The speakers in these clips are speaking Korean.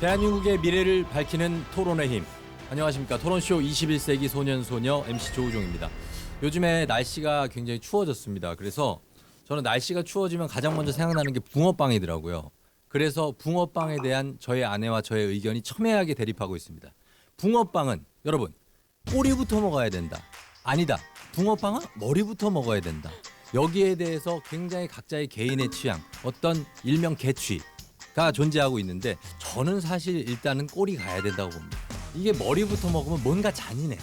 대한민국의 미래를 밝히는 토론의 힘. 안녕하십니까. 토론쇼 21세기 소년소녀 MC 조우종입니다. 요즘에 날씨가 굉장히 추워졌습니다. 그래서 저는 날씨가 추워지면 가장 먼저 생각나는 게 붕어빵이더라고요. 그래서 붕어빵에 대한 저의 아내와 저의 의견이 첨예하게 대립하고 있습니다. 붕어빵은 여러분 꼬리부터 먹어야 된다. 아니다. 붕어빵은 머리부터 먹어야 된다. 여기에 대해서 굉장히 각자의 개인의 취향, 어떤 일명 개취가 존재하고 있는데 저는 사실 일단은 꼬리 가야 된다고 봅니다. 이게 머리부터 먹으면 뭔가 잔인해.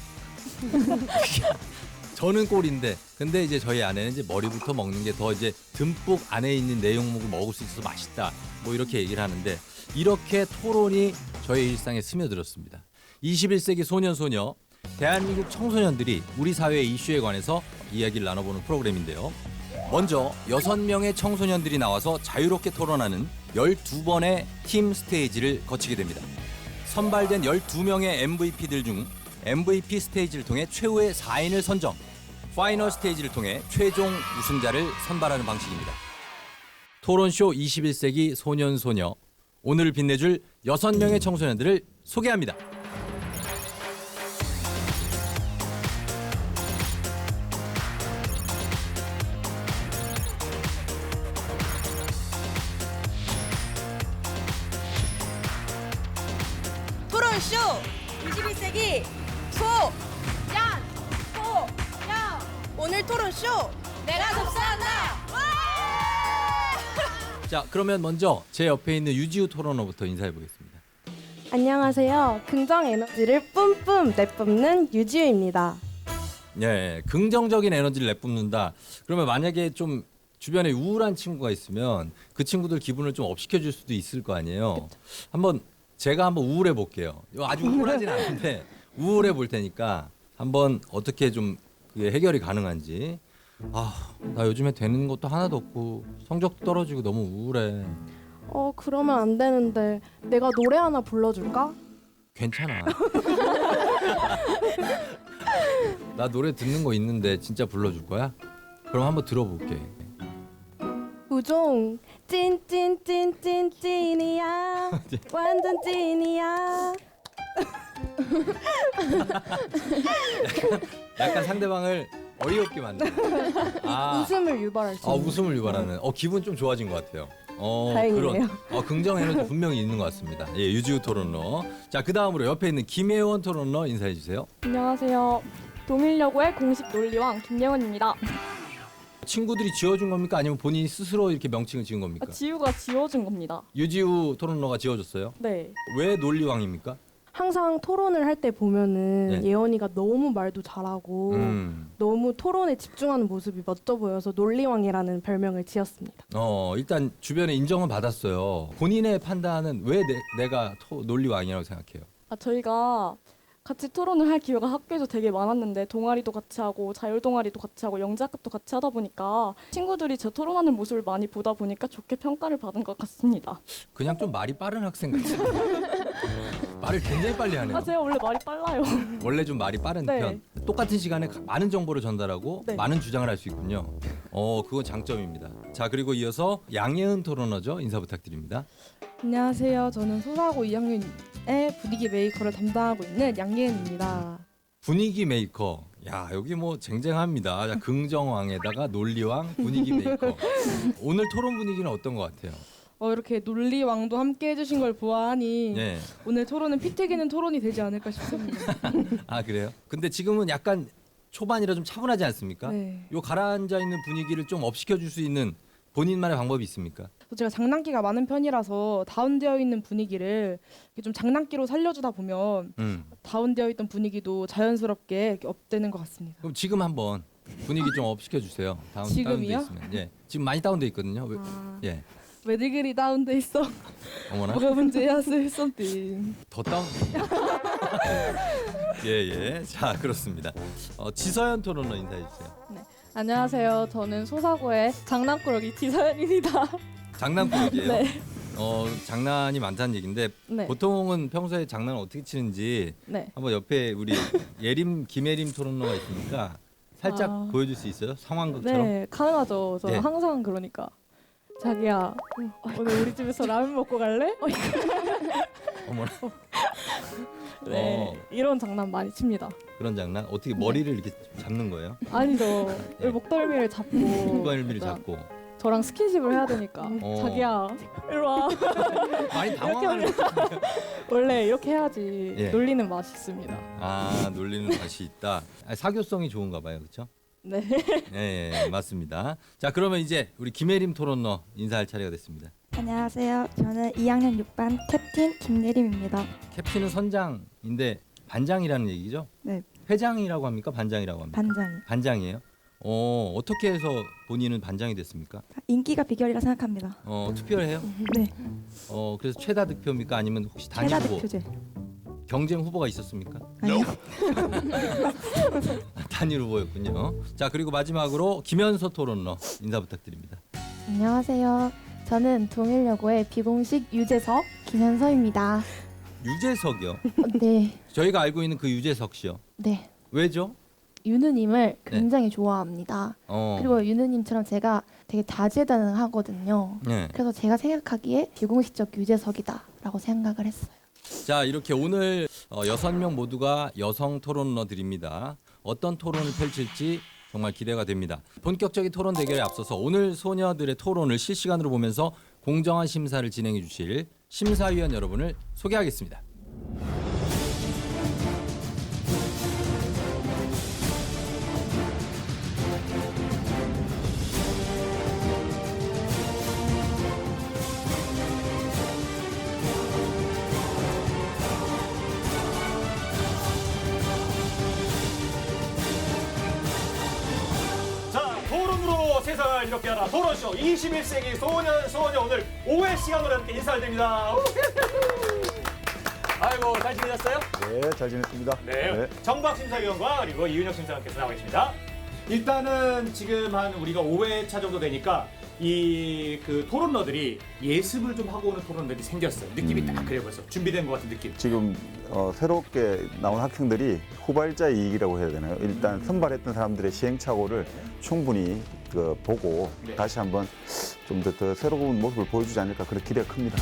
저는 꼬리인데 근데 이제 저희 아내는 이제 머리부터 먹는 게 더 이제 듬뿍 안에 있는 내용물을 먹을 수 있어서 맛있다. 뭐 이렇게 얘기를 하는데 이렇게 토론이 저의 일상에 스며들었습니다. 21세기 소년소녀 대한민국 청소년들이 우리 사회의 이슈에 관해서 이야기를 나눠보는 프로그램인데요. 먼저 6명의 청소년들이 나와서 자유롭게 토론하는 12번의 팀 스테이지를 거치게 됩니다. 선발된 12명의 MVP들 중 MVP 스테이지를 통해 최후의 4인을 선정, 파이널 스테이지를 통해 최종 우승자를 선발하는 방식입니다. 토론쇼 21세기 소년소녀, 오늘 빛내줄 6명의 청소년들을 소개합니다. 토론쇼 21세기 소년 오늘 토론쇼 내가 접수한다. 자, 그러면 먼저 제 옆에 있는 유지우 토론어부터 인사해 보겠습니다. 안녕하세요. 긍정 에너지를 뿜뿜 내뿜는 유지우입니다. 예, 긍정적인 에너지를 내뿜는다. 그러면 만약에 좀 주변에 우울한 친구가 있으면 그 친구들 기분을 좀 업시켜 줄 수도 있을 거 아니에요. 제가 한번 우울해 볼게요. 아주 우울하진 않은데 우울해 볼 테니까 한번 어떻게 좀 그게 해결이 가능한지. 나 요즘에 되는 것도 하나도 없고 성적도 떨어지고 너무 우울해. 그러면 안 되는데 내가 노래 하나 불러줄까? 괜찮아. 나 노래 듣는 거 있는데 진짜 불러줄 거야? 그럼 한번 들어볼게. 우종 찐이야 완전 찐이야. 약간 상대방을 어이없게 만드는. 웃음을 유발할 수 있는. 웃음을 유발하는. 기분 좀 좋아진 것 같아요. 다행이네요. 긍정 에너지 분명히 있는 것 같습니다. 예, 유지우 토론러. 자, 그 다음으로 옆에 있는 김혜원 토론러 인사해 주세요. 안녕하세요. 도밀여고의 공식 논리왕 김예원입니다. 친구들이 지어준 겁니까? 아니면 본인이 스스로 이렇게 명칭을 지은 겁니까? 지우가 지어준 겁니다. 유지우 토론러가 지어줬어요? 네. 왜 논리왕입니까? 항상 토론을 할 때 보면은 네. 예원이가 너무 말도 잘하고 너무 토론에 집중하는 모습이 멋져 보여서 논리왕이라는 별명을 지었습니다. 일단 주변에 인정은 받았어요. 본인의 판단은 왜 내가 논리왕이라고 생각해요? 저희가 같이 토론을 할 기회가 학교에서 되게 많았는데 동아리도 같이 하고 자율동아리도 같이 하고 영재학급도 같이 하다 보니까 친구들이 제 토론하는 모습을 많이 보다 보니까 좋게 평가를 받은 것 같습니다. 그냥 좀 말이 빠른 학생 같아요. 말을 굉장히 빨리 하네요. 제가 원래 말이 빨라요. 원래 좀 말이 빠른 네. 편. 똑같은 시간에 많은 정보를 전달하고 네. 많은 주장을 할 수 있군요. 그건 장점입니다. 자, 그리고 이어서 양예은 토론어죠. 인사 부탁드립니다. 안녕하세요. 저는 소사고 2학년의 분위기 메이커를 담당하고 있는 양예은입니다. 분위기 메이커. 야, 여기 뭐 쟁쟁합니다. 자, 긍정왕에다가 논리왕, 분위기 메이커. 오늘 토론 분위기는 어떤 것 같아요? 이렇게 논리왕도 함께 해주신 걸 보아하니 네. 오늘 토론은 피 튀기는 토론이 되지 않을까 싶습니다. 그래요? 근데 지금은 약간 초반이라 좀 차분하지 않습니까? 네. 요 가라앉아 있는 분위기를 좀 업시켜 줄 수 있는 본인만의 방법이 있습니까? 제가 장난기가 많은 편이라서 다운되어 있는 분위기를 이렇게 좀 장난기로 살려주다 보면 다운되어 있던 분위기도 자연스럽게 이렇게 업되는 것 같습니다. 그럼 지금 한번 분위기 좀 업시켜 주세요. 다운돼 지금이요? 있으면. 예. 지금 많이 다운돼 있거든요. 예. 왜들 그리 다운돼 있어? 어머나. 뭐가 문제야? 썸띵. 더 다운. 예. 자, 그렇습니다. 지서연 토론러 인사해 주세요. 안녕하세요. 저는 소사고의 장난꾸러기 지서연입니다. 장난꾸러기예요? 네. 장난이 많다는 얘기인데 네. 보통은 평소에 장난을 어떻게 치는지 네. 한번 옆에 우리 김예림 토론러가 있으니까 살짝 보여줄 수 있어요? 상황극처럼? 네, 가능하죠. 저는 네. 항상 그러니까. 자기야, 오늘 우리 집에서 라면 먹고 갈래? 어머나. 네, 이런 장난 많이 칩니다. 그런 장난? 어떻게 머리를 이렇게 잡는 거예요? 아니죠. 네. 목덜미를 잡고 목덜미를 약간 잡고. 저랑 스킨십을 해야 되니까 자기야 이리 와. 많이 당황하는. 원래 이렇게 해야지 예. 놀리는 맛이 있습니다. 아, 놀리는 맛이 있다. 사교성이 좋은가 봐요, 그렇죠? 네. 예, 맞습니다. 자, 그러면 이제 우리 김혜림 토론러 인사할 차례가 됐습니다. 안녕하세요. 저는 2학년 6반 캡틴 김예림입니다. 캡틴은 선장인데 반장이라는 얘기죠? 네. 회장이라고 합니까? 반장이라고 합니까? 반장이. 반장이에요? 어떻게 해서 본인은 반장이 됐습니까? 인기가 비결이라 생각합니다. 특별해요? 네. 그래서 최다 득표입니까? 아니면 혹시 단일 최다 후보? 득표제. 경쟁 후보가 있었습니까? 아니요. 단일 후보였군요. 자, 그리고 마지막으로 김현서 토론러 인사 부탁드립니다. 안녕하세요. 저는 동일여고의 비공식 유재석 김현서입니다. 유재석이요? 네, 저희가 알고 있는 그 유재석 씨요. 네. 왜죠? 유느님을 굉장히 좋아합니다. 그리고 유느님처럼 제가 되게 다재다능하거든요. 네. 그래서 제가 생각하기에 비공식적 유재석이다라고 생각을 했어요. 자, 이렇게 오늘 6명 모두가 여성 토론러들입니다. 어떤 토론을 펼칠지 정말 기대가 됩니다. 본격적인 토론 대결에 앞서서 오늘 소녀들의 토론을 실시간으로 보면서 공정한 심사를 진행해 주실 심사위원 여러분을 소개하겠습니다. 자, 토론으로 세상을 이렇게 하라 토론쇼 21세기 소녀 오늘 5회 시간으로 함께 인사를 드립니다. 아이고 잘 지내셨어요? 네, 잘 지냈습니다. 네. 정박 심사위원과 그리고 이윤혁 심사위원께서 나와 계십니다. 일단은 지금 한 우리가 5회차 정도 되니까 이 그 토론러들이 예습을 좀 하고 오는 토론러들이 생겼어요. 느낌이 딱 그래요 벌써 준비된 것 같은 느낌. 지금 새롭게 나온 학생들이 후발자 이익이라고 해야 되나요? 일단 선발했던 사람들의 시행착오를 충분히 보고 네. 다시 한번 좀 더 새로운 모습을 보여주지 않을까 그런 기대가 큽니다.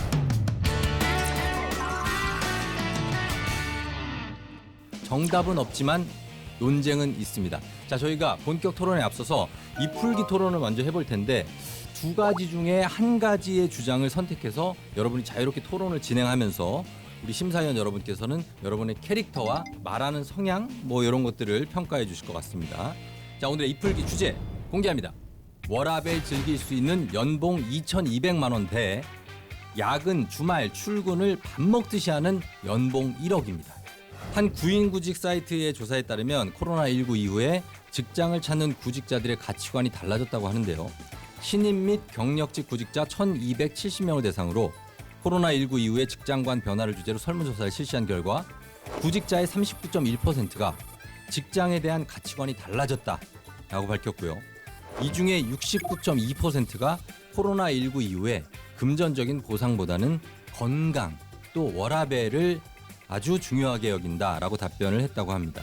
정답은 없지만 논쟁은 있습니다. 자, 저희가 본격 토론에 앞서서 이풀기 토론을 먼저 해볼 텐데 두 가지 중에 한 가지의 주장을 선택해서 여러분이 자유롭게 토론을 진행하면서 우리 심사위원 여러분께서는 여러분의 캐릭터와 말하는 성향 뭐 이런 것들을 평가해 주실 것 같습니다. 자, 오늘의 이풀기 주제 공개합니다. 워라밸 즐길 수 있는 연봉 2,200만 원 대 야근, 주말, 출근을 밥 먹듯이 하는 연봉 1억입니다. 한 구인구직 사이트의 조사에 따르면 코로나19 이후에 직장을 찾는 구직자들의 가치관이 달라졌다고 하는데요. 신입 및 경력직 구직자 1,270명을 대상으로 코로나19 이후에 직장관 변화를 주제로 설문조사를 실시한 결과 구직자의 39.1%가 직장에 대한 가치관이 달라졌다라고 밝혔고요. 이 중에 69.2%가 코로나19 이후에 금전적인 보상보다는 건강 또 워라밸을 아주 중요하게 여긴다라고 답변을 했다고 합니다.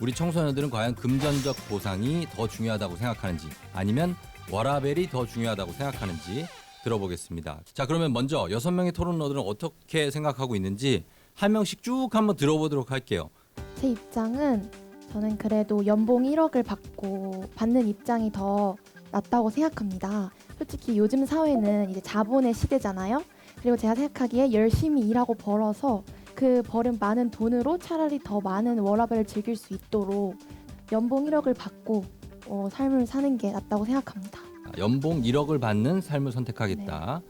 우리 청소년들은 과연 금전적 보상이 더 중요하다고 생각하는지 아니면 워라밸이 더 중요하다고 생각하는지 들어보겠습니다. 자, 그러면 먼저 6명의 토론러들은 어떻게 생각하고 있는지 한 명씩 쭉 한번 들어보도록 할게요. 제 입장은 저는 그래도 연봉 1억을 받는 입장이 더 낫다고 생각합니다. 솔직히 요즘 사회는 이제 자본의 시대잖아요. 그리고 제가 생각하기에 열심히 일하고 벌어서 그 벌은 많은 돈으로 차라리 더 많은 워라밸을 즐길 수 있도록 연봉 1억을 받고 삶을 사는 게 낫다고 생각합니다. 연봉 1억을 받는 삶을 선택하겠다.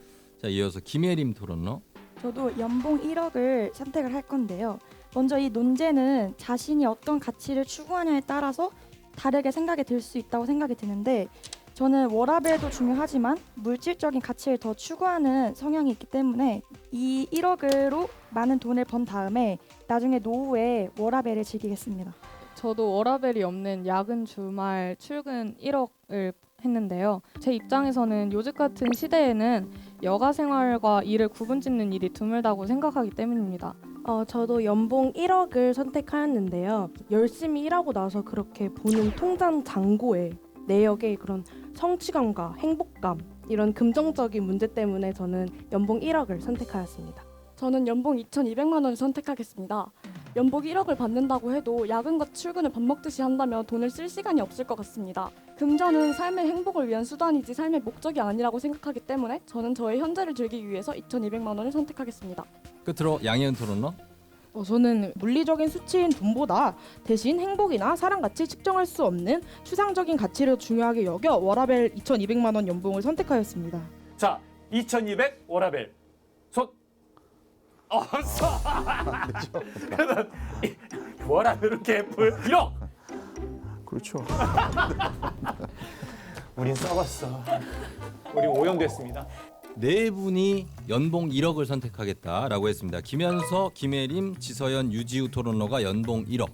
자, 이어서 김예림 토론러. 저도 연봉 1억을 선택을 할 건데요. 먼저 이 논제는 자신이 어떤 가치를 추구하냐에 따라서 다르게 생각이 들 수 있다고 생각이 드는데 저는 워라밸도 중요하지만 물질적인 가치를 더 추구하는 성향이 있기 때문에 이 1억으로 많은 돈을 번 다음에 나중에 노후에 워라밸을 즐기겠습니다. 저도 워라밸이 없는 야근, 주말, 출근 1억을 했는데요. 제 입장에서는 요즘 같은 시대에는 여가 생활과 일을 구분짓는 일이 드물다고 생각하기 때문입니다. 저도 연봉 1억을 선택하였는데요. 열심히 일하고 나서 그렇게 보는 통장 잔고에 내역의 그런 성취감과 행복감 이런 긍정적인 문제 때문에 저는 연봉 1억을 선택하였습니다. 저는 연봉 2,200만 원을 선택하겠습니다. 연봉 1억을 받는다고 해도 야근과 출근을 밥 먹듯이 한다면 돈을 쓸 시간이 없을 것 같습니다. 금전은 삶의 행복을 위한 수단이지 삶의 목적이 아니라고 생각하기 때문에 저는 저의 현재를 즐기기 위해서 2,200만 원을 선택하겠습니다. 끝으로 양혜은 토론러. 저는 물리적인 수치인 돈보다 대신 행복이나 사랑 가치 측정할 수 없는 추상적인 가치를 중요하게 여겨 워라벨 2,200만 원 연봉을 선택하였습니다. 자, 2,200 워라벨 손. 그러면 워라벨 갭을 1억. 그렇죠. 우린 썩었어. 우리 오염됐습니다. 네 분이 연봉 1억을 선택하겠다라고 했습니다. 김현서, 김혜림, 지서연, 유지우 토론러가 연봉 1억.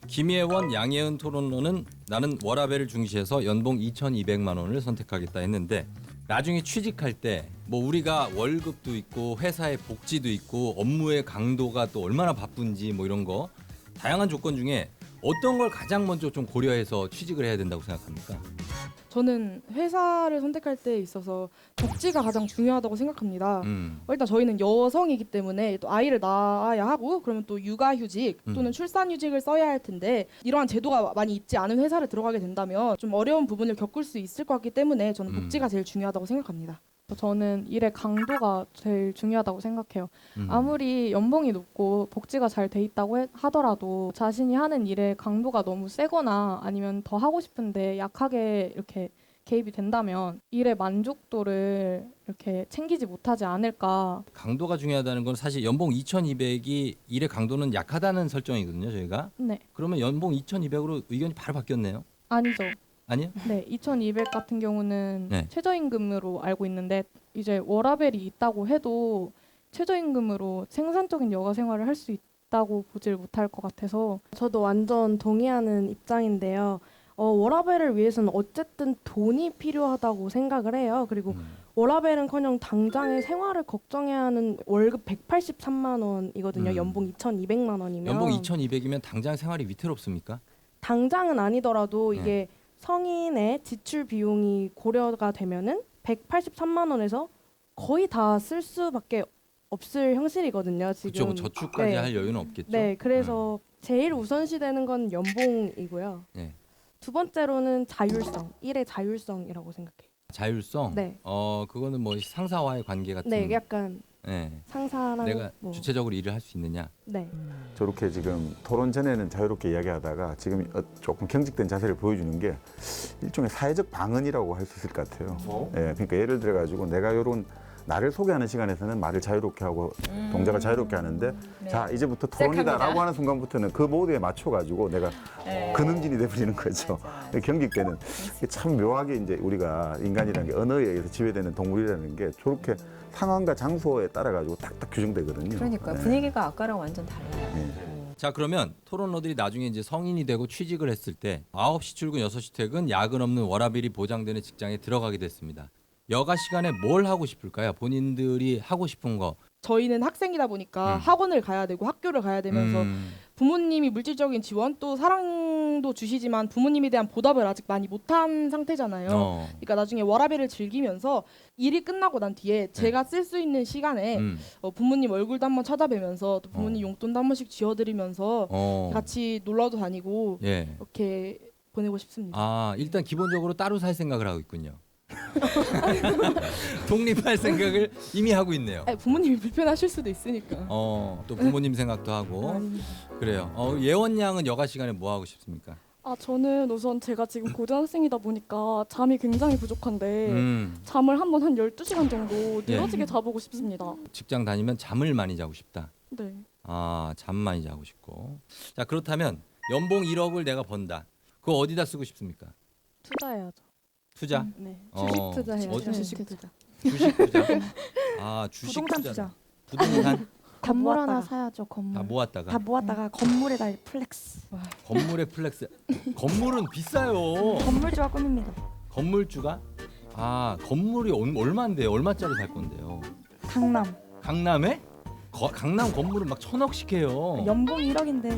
김혜원, 양혜은 토론러는 나는 워라벨을 중시해서 연봉 2,200만 원을 선택하겠다 했는데 나중에 취직할 때 뭐 우리가 월급도 있고 회사의 복지도 있고 업무의 강도가 또 얼마나 바쁜지 뭐 이런 거 다양한 조건 중에 어떤 걸 가장 먼저 좀 고려해서 취직을 해야 된다고 생각합니까? 저는 회사를 선택할 때 있어서 복지가 가장 중요하다고 생각합니다. 일단 저희는 여성이기 때문에 또 아이를 낳아야 하고 그러면 또 육아휴직 또는 출산휴직을 써야 할 텐데 이러한 제도가 많이 있지 않은 회사를 들어가게 된다면 좀 어려운 부분을 겪을 수 있을 것 같기 때문에 저는 복지가 제일 중요하다고 생각합니다. 저는 일의 강도가 제일 중요하다고 생각해요. 아무리 연봉이 높고 복지가 잘 돼 있다고 하더라도 자신이 하는 일의 강도가 너무 세거나 아니면 더 하고 싶은데 약하게 이렇게 개입이 된다면 일의 만족도를 이렇게 챙기지 못하지 않을까. 강도가 중요하다는 건 사실 연봉 2,200이 일의 강도는 약하다는 설정이거든요, 저희가. 네. 그러면 연봉 2,200으로 의견이 바로 바뀌었네요. 아니죠. 아니요? 네, 2,200 같은 경우는 네. 최저임금으로 알고 있는데 이제 워라벨이 있다고 해도 최저임금으로 생산적인 여가 생활을 할 수 있다고 보질 못할 것 같아서 저도 완전 동의하는 입장인데요. 워라벨을 위해서는 어쨌든 돈이 필요하다고 생각을 해요. 그리고 워라벨은커녕 당장의 생활을 걱정해야 하는 월급 183만 원이거든요. 연봉 2,200만 원이면. 연봉 2,200이면 당장 생활이 위태롭습니까? 당장은 아니더라도 네. 이게 성인의 지출 비용이 고려가 되면은 183만 원에서 거의 다 쓸 수밖에 없을 형실이거든요. 지금. 그렇죠. 뭐 저축까지 네. 할 여유는 없겠죠. 네, 그래서 제일 우선시되는 건 연봉이고요. 네. 두 번째로는 자율성, 일의 자율성이라고 생각해요. 자율성. 네. 그거는 뭐 상사와의 관계 같은. 네, 약간 네. 상사랑 내가 뭐. 주체적으로 일을 할 수 있느냐. 네. 저렇게 지금 토론 전에는 자유롭게 이야기하다가 지금 조금 경직된 자세를 보여주는 게 일종의 사회적 방언이라고 할 수 있을 것 같아요. 예, 그러니까 예를 들어 가지고 내가 이런 나를 소개하는 시간에서는 말을 자유롭게 하고 동작을 자유롭게 하는데 자 이제부터 토론이다라고 하는 순간부터는 그 모드에 맞춰가지고 내가 근음진이 돼버리는 거죠. 경직되는 이게 참 묘하게 이제 우리가 인간이라는 게 언어에 의해서 지배되는 동물이라는 게 저렇게 상황과 장소에 따라 가지고 딱딱 규정되거든요. 그러니까 네. 분위기가 아까랑 완전 달라요. 네. 자, 그러면 토론러들이 나중에 이제 성인이 되고 취직을 했을 때 9시 출근, 6시 퇴근, 야근 없는 워라밸이 보장되는 직장에 들어가게 됐습니다. 여가 시간에 뭘 하고 싶을까요? 본인들이 하고 싶은 거. 저희는 학생이다 보니까 학원을 가야 되고 학교를 가야 되면서 부모님이 물질적인 지원 또 사랑도 주시지만 부모님에 대한 보답을 아직 많이 못한 상태잖아요. 그러니까 나중에 워라밸을 즐기면서 일이 끝나고 난 뒤에 제가 쓸 수 있는 시간에 부모님 얼굴도 한번 찾아뵈면서 또 부모님 용돈도 한 번씩 쥐어드리면서 같이 놀러도 다니고 예. 이렇게 보내고 싶습니다. 아, 일단 기본적으로 따로 살 생각을 하고 있군요. 독립할 생각을 이미 하고 있네요. 아니, 부모님이 불편하실 수도 있으니까. 또 부모님 생각도 하고. 그래요. 예원 양은 여가 시간에 뭐 하고 싶습니까? 저는 우선 제가 지금 고등학생이다 보니까 잠이 굉장히 부족한데 잠을 한번 한 12시간 정도 늘어지게 자보고 싶습니다. 직장 다니면 잠을 많이 자고 싶다. 네. 잠 많이 자고 싶고. 자, 그렇다면 연봉 1억을 내가 번다. 그거 어디다 쓰고 싶습니까? 투자해야죠. 투자? 네. 주식 투자해야죠. 주식 투자. 주식 투자. 주식 부동산 투자. 투자. 부동산 건물 하나 모았다가. 사야죠. 건물. 다 모았다가. 다 모았다가 건물에다 플렉스. 건물의 플렉스. 건물은 비싸요. 건물주가 꿈입니다. 건물주가? 건물이 얼마인데요? 얼마짜리 살 건데요? 강남. 강남에? 강남 건물은 막 1,000억씩 해요. 연봉 1억인데.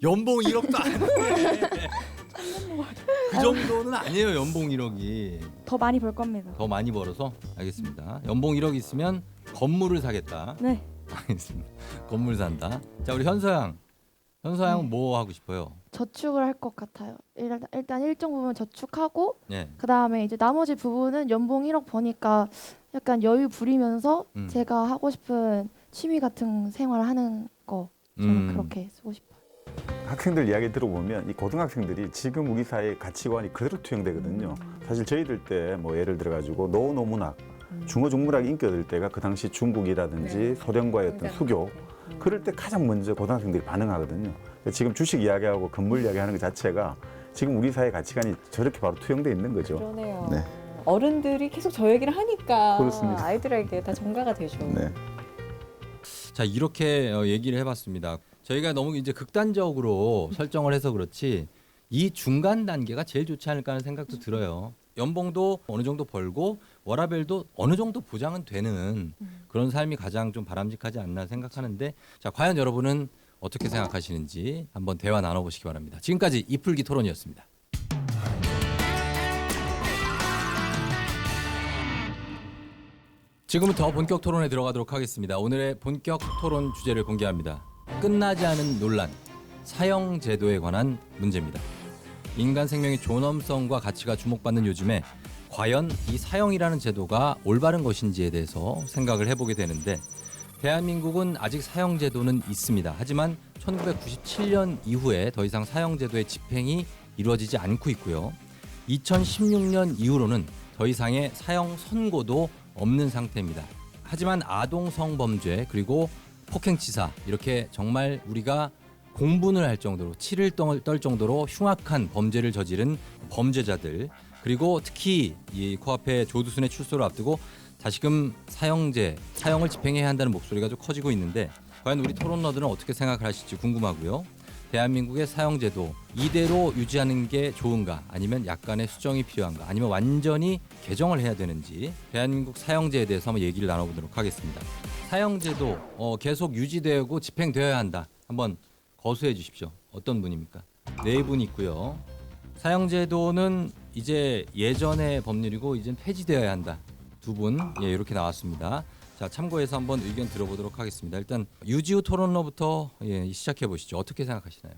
연봉 1억도 안 돼. 그 정도는 아니에요. 연봉 1억이. 더 많이 벌 겁니다. 더 많이 벌어서? 알겠습니다. 연봉 1억 있으면 건물을 사겠다. 네. 알겠습니다. 건물 산다. 자, 우리 현서양. 현서양 뭐 하고 싶어요? 저축을 할 것 같아요. 일단 일정 부분 저축하고 예. 그다음에 이제 나머지 부분은 연봉 1억 버니까 약간 여유 부리면서 제가 하고 싶은 취미 같은 생활하는 거 저는 그렇게 쓰고 싶어요. 학생들 이야기 들어보면 이 고등학생들이 지금 우리 사회의 가치관이 그대로 투영되거든요. 사실 저희들 때 뭐 예를 들어가지고 노노문학, 중어중문학이 인기얻을 때가 그 당시 중국이라든지 소련과의 어떤 수교, 그럴 때 가장 먼저 고등학생들이 반응하거든요. 지금 주식 이야기하고 건물 이야기하는 것 자체가 지금 우리 사회 가치관이 저렇게 바로 투영돼 있는 거죠. 그러네요. 네. 어른들이 계속 저 얘기를 하니까 그렇습니다. 아이들에게 다 전가가 되죠. 네. 자, 이렇게 얘기를 해봤습니다. 저희가 너무 이제 극단적으로 설정을 해서 그렇지 이 중간 단계가 제일 좋지 않을까 하는 생각도 들어요. 연봉도 어느 정도 벌고 워라밸도 어느 정도 보장은 되는 그런 삶이 가장 좀 바람직하지 않나 생각하는데, 자, 과연 여러분은 어떻게 생각하시는지 한번 대화 나눠보시기 바랍니다. 지금까지 이풀기 토론이었습니다. 지금부터 본격 토론에 들어가도록 하겠습니다. 오늘의 본격 토론 주제를 공개합니다. 끝나지 않은 논란, 사형 제도에 관한 문제입니다. 인간 생명의 존엄성과 가치가 주목받는 요즘에 과연 이 사형이라는 제도가 올바른 것인지에 대해서 생각을 해보게 되는데, 대한민국은 아직 사형 제도는 있습니다. 하지만 1997년 이후에 더 이상 사형 제도의 집행이 이루어지지 않고 있고요. 2016년 이후로는 더 이상의 사형 선고도 없는 상태입니다. 하지만 아동 성범죄 그리고 폭행치사, 이렇게 정말 우리가 공분을 할 정도로 치를 떨 정도로 흉악한 범죄를 저지른 범죄자들, 그리고 특히 이 코앞에 조두순의 출소를 앞두고 다시금 사형을 집행해야 한다는 목소리가 좀 커지고 있는데, 과연 우리 토론러들은 어떻게 생각을 하실지 궁금하고요. 대한민국의 사형제도 이대로 유지하는 게 좋은가, 아니면 약간의 수정이 필요한가, 아니면 완전히 개정을 해야 되는지, 대한민국 사형제에 대해서 한번 얘기를 나눠보도록 하겠습니다. 사형제도 계속 유지되고 집행되어야 한다. 한번 거수해 주십시오. 어떤 분입니까? 네 분 있고요. 사형제도는 이제 예전의 법률이고 이젠 폐지되어야 한다. 두 분, 예, 이렇게 나왔습니다. 자, 참고해서 한번 의견 들어보도록 하겠습니다. 일단 유지우 토론러부터 시작해 보시죠. 어떻게 생각하시나요?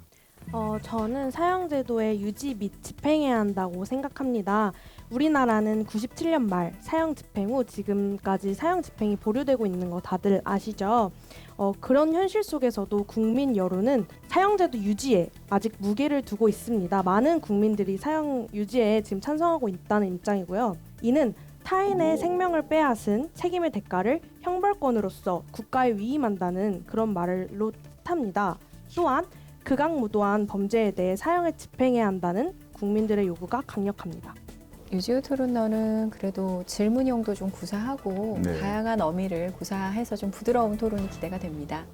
저는 사형제도의 유지 및 집행해야 한다고 생각합니다. 우리나라는 97년 말 사형 집행 후 지금까지 사형 집행이 보류되고 있는 거 다들 아시죠? 그런 현실 속에서도 국민 여론은 사형제도 유지에 아직 무게를 두고 있습니다. 많은 국민들이 사형 유지에 지금 찬성하고 있다는 입장이고요. 이는 타인의 생명을 빼앗은 책임의 대가를 형벌권으로서 국가에 위임한다는 그런 말로 뜻합니다. 또한 극악무도한 범죄에 대해 사형을 집행해야 한다는 국민들의 요구가 강력합니다. 유지우 토론러는 그래도 질문형도 좀 구사하고 네. 다양한 어미를 구사해서 좀 부드러운 토론이 기대가 됩니다.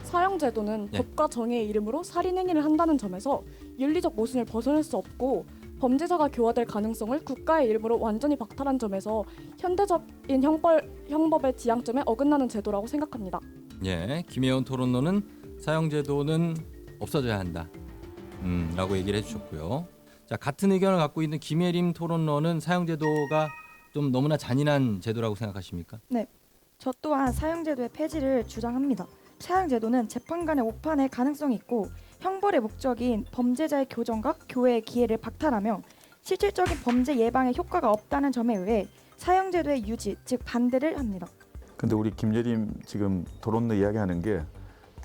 사형 제도는 네. 법과 정의의 이름으로 살인 행위를 한다는 점에서 윤리적 모순을 벗어날 수 없고, 범죄자가 교화될 가능성을 국가의 이름으로 완전히 박탈한 점에서 현대적인 형법의 지향점에 어긋나는 제도라고 생각합니다. 예, 김혜원 토론러는 사형제도는 없어져야 한다. 라고 얘기를 해주셨고요. 자, 같은 의견을 갖고 있는 김예림 토론러는 사형제도가 좀 너무나 잔인한 제도라고 생각하십니까? 저 또한 사형제도의 폐지를 주장합니다. 사형제도는 재판관의 오판의 가능성이 있고 형벌의 목적인 범죄자의 교정과 교회의 기회를 박탈하며 실질적인 범죄 예방에 효과가 없다는 점에 의해 사형제도의 유지, 즉 반대를 합니다. 근데 우리 김예림 지금 토론러 이야기하는 게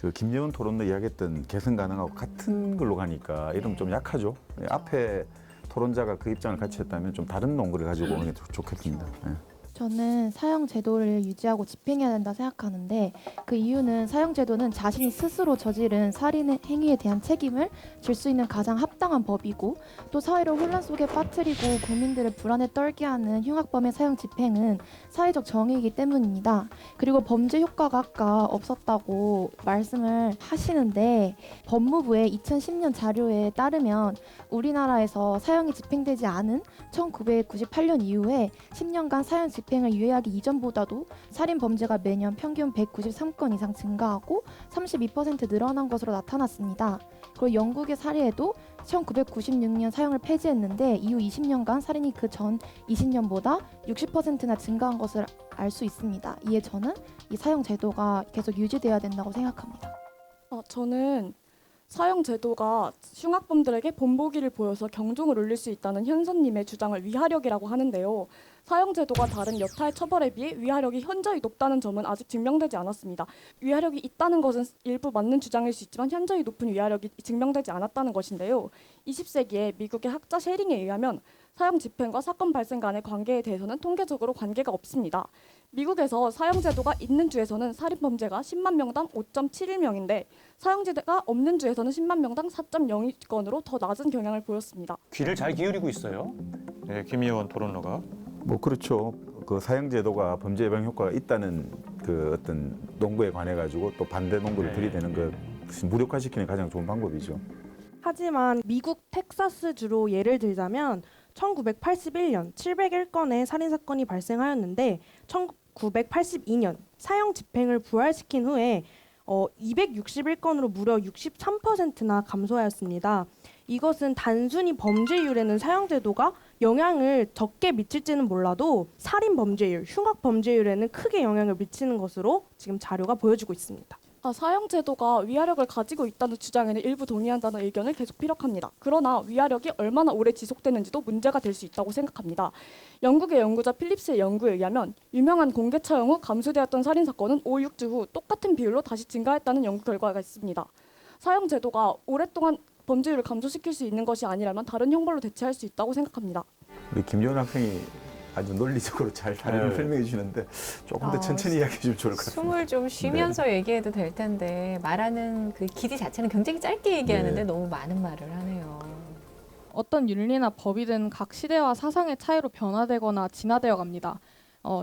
그 김예원 토론러 이야기했던 개선 가능하고 같은 걸로 가니까 이러면 좀 약하죠. 앞에 토론자가 그 입장을 같이 했다면 좀 다른 논거를 가지고 오는 게 좋겠습니다. 예. 저는 사형 제도를 유지하고 집행해야 된다 생각하는데, 그 이유는 사형 제도는 자신이 스스로 저지른 살인 행위에 대한 책임을 질 수 있는 가장 합당한 법이고, 또 사회를 혼란 속에 빠뜨리고 국민들을 불안에 떨게 하는 흉악범의 사형 집행은 사회적 정의이기 때문입니다. 그리고 범죄 효과가 아까 없었다고 말씀을 하시는데, 법무부의 2010년 자료에 따르면 우리나라에서 사형이 집행되지 않은 1998년 이후에 10년간 사형 집행을 유예하기 이전보다도 살인 범죄가 매년 평균 193건 이상 증가하고 32% 늘어난 것으로 나타났습니다. 그리고 영국의 사례에도 1996년 사형을 폐지했는데 이후 20년간 살인이 그 전 20년보다 60%나 증가한 것을 알 수 있습니다. 이에 저는 이 사형 제도가 계속 유지돼야 된다고 생각합니다. 저는 사형 제도가 흉악범들에게 본보기를 보여서 경종을 울릴 수 있다는 현선님의 주장을 위하력이라고 하는데요. 사형 제도가 다른 여타의 처벌에 비해 위하력이 현저히 높다는 점은 아직 증명되지 않았습니다. 위하력이 있다는 것은 일부 맞는 주장일 수 있지만 현저히 높은 위하력이 증명되지 않았다는 것인데요. 20세기에 미국의 학자 쉐링에 의하면 사형 집행과 사건 발생 간의 관계에 대해서는 통계적으로 관계가 없습니다. 미국에서 사형제도가 있는 주에서는 살인범죄가 10만 명당 5.71명인데 사형제도가 없는 주에서는 10만 명당 4.02건으로 더 낮은 경향을 보였습니다. 귀를 잘 기울이고 있어요. 네, 김희원 토론러가. 뭐 그렇죠. 그 사형제도가 범죄 예방 효과가 있다는 그 어떤 논거에 관해 가지고 또 반대 논거를 들이대는 것 무력화시키는 가장 좋은 방법이죠. 하지만 미국 텍사스주로 예를 들자면 1981년 701건의 살인사건이 발생하였는데 1982년 사형 집행을 부활시킨 후에 261건으로 무려 63%나 감소하였습니다. 이것은 단순히 범죄율에는 사형제도가 영향을 적게 미칠지는 몰라도 살인 범죄율, 흉악 범죄율에는 크게 영향을 미치는 것으로 지금 자료가 보여주고 있습니다. 사형 제도가 위하력을 가지고 있다는 주장에는 일부 동의한다는 의견을 계속 피력합니다. 그러나 위하력이 얼마나 오래 지속되는지도 문제가 될 수 있다고 생각합니다. 영국의 연구자 필립스의 연구에 의하면 유명한 공개 처형 후 감소되었던 살인 사건은 5, 6주 후 똑같은 비율로 다시 증가했다는 연구 결과가 있습니다. 사형 제도가 오랫동안 범죄율을 감소시킬 수 있는 것이 아니라면 다른 형벌로 대체할 수 있다고 생각합니다. 우리 김지원 학생이 아주 논리적으로 잘 다루는 설명해 주시는데 조금 더 천천히 이야기해 주면 좋을 것 같습니다. 숨을 좀 쉬면서 얘기해도 될 텐데 말하는 그 길이 자체는 굉장히 짧게 얘기하는데 너무 많은 말을 하네요. 어떤 윤리나 법이든 각 시대와 사상의 차이로 변화되거나 진화되어 갑니다.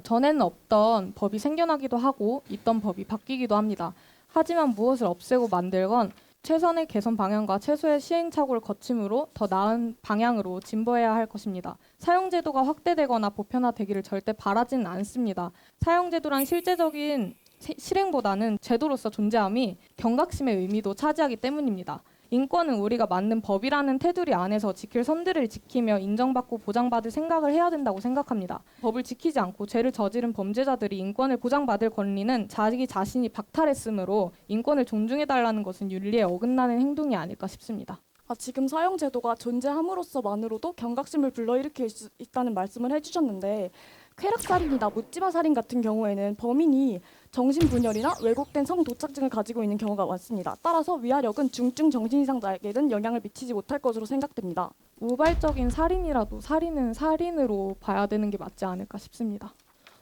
전에는 없던 법이 생겨나기도 하고 있던 법이 바뀌기도 합니다. 하지만 무엇을 없애고 만들건 최선의 개선 방향과 최소의 시행착오를 거침으로 더 나은 방향으로 진보해야 할 것입니다. 사형제도가 확대되거나 보편화되기를 절대 바라지는 않습니다. 사형제도란 실제적인 실행보다는 제도로서 존재함이 경각심의 의미도 차지하기 때문입니다. 인권은 우리가 만든 법이라는 테두리 안에서 지킬 선들을 지키며 인정받고 보장받을 생각을 해야 된다고 생각합니다. 법을 지키지 않고 죄를 저지른 범죄자들이 인권을 보장받을 권리는 자기 자신이 박탈했으므로 인권을 존중해달라는 것은 윤리에 어긋나는 행동이 아닐까 싶습니다. 지금 사형 제도가 존재함으로써만으로도 경각심을 불러일으킬 수 있다는 말씀을 해주셨는데 쾌락살인이나 묻지마 살인 같은 경우에는 범인이 정신분열이나 왜곡된 성도착증을 가지고 있는 경우가 많습니다. 따라서 위하력은 중증 정신이상자에게는 영향을 미치지 못할 것으로 생각됩니다. 우발적인 살인이라도 살인은 살인으로 봐야 되는 게 맞지 않을까 싶습니다.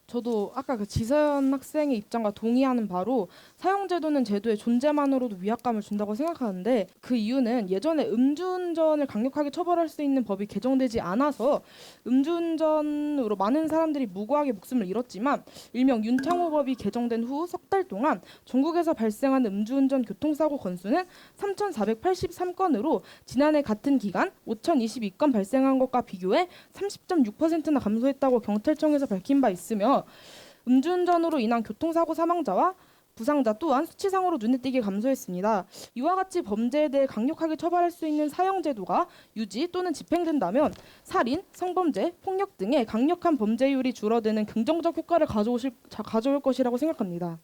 저도 아까 그 지서연 학생의 입장과 동의하는 바로 사형제도는 제도의 존재만으로도 위압감을 준다고 생각하는데 그 이유는 예전에 음주운전을 강력하게 처벌할 수 있는 법이 개정되지 않아서 음주운전으로 많은 사람들이 무고하게 목숨을 잃었지만 일명 윤창호법이 개정된 후 석 달 동안 전국에서 발생한 음주운전 교통사고 건수는 3,483건으로 지난해 같은 기간 5,022건 발생한 것과 비교해 30.6%나 감소했다고 경찰청에서 밝힌 바 있으며 음주운전으로 인한 교통사고 사망자와 부상자 또한 수치상으로 눈에 띄게 감소했습니다. 이와 같이 범죄에 대해 강력하게 처벌할 수 있는 사형제도가 유지 또는 집행된다면 살인, 성범죄, 폭력 등의 강력한 범죄율이 줄어드는 긍정적 효과를 가져올 것이라고 생각합니다.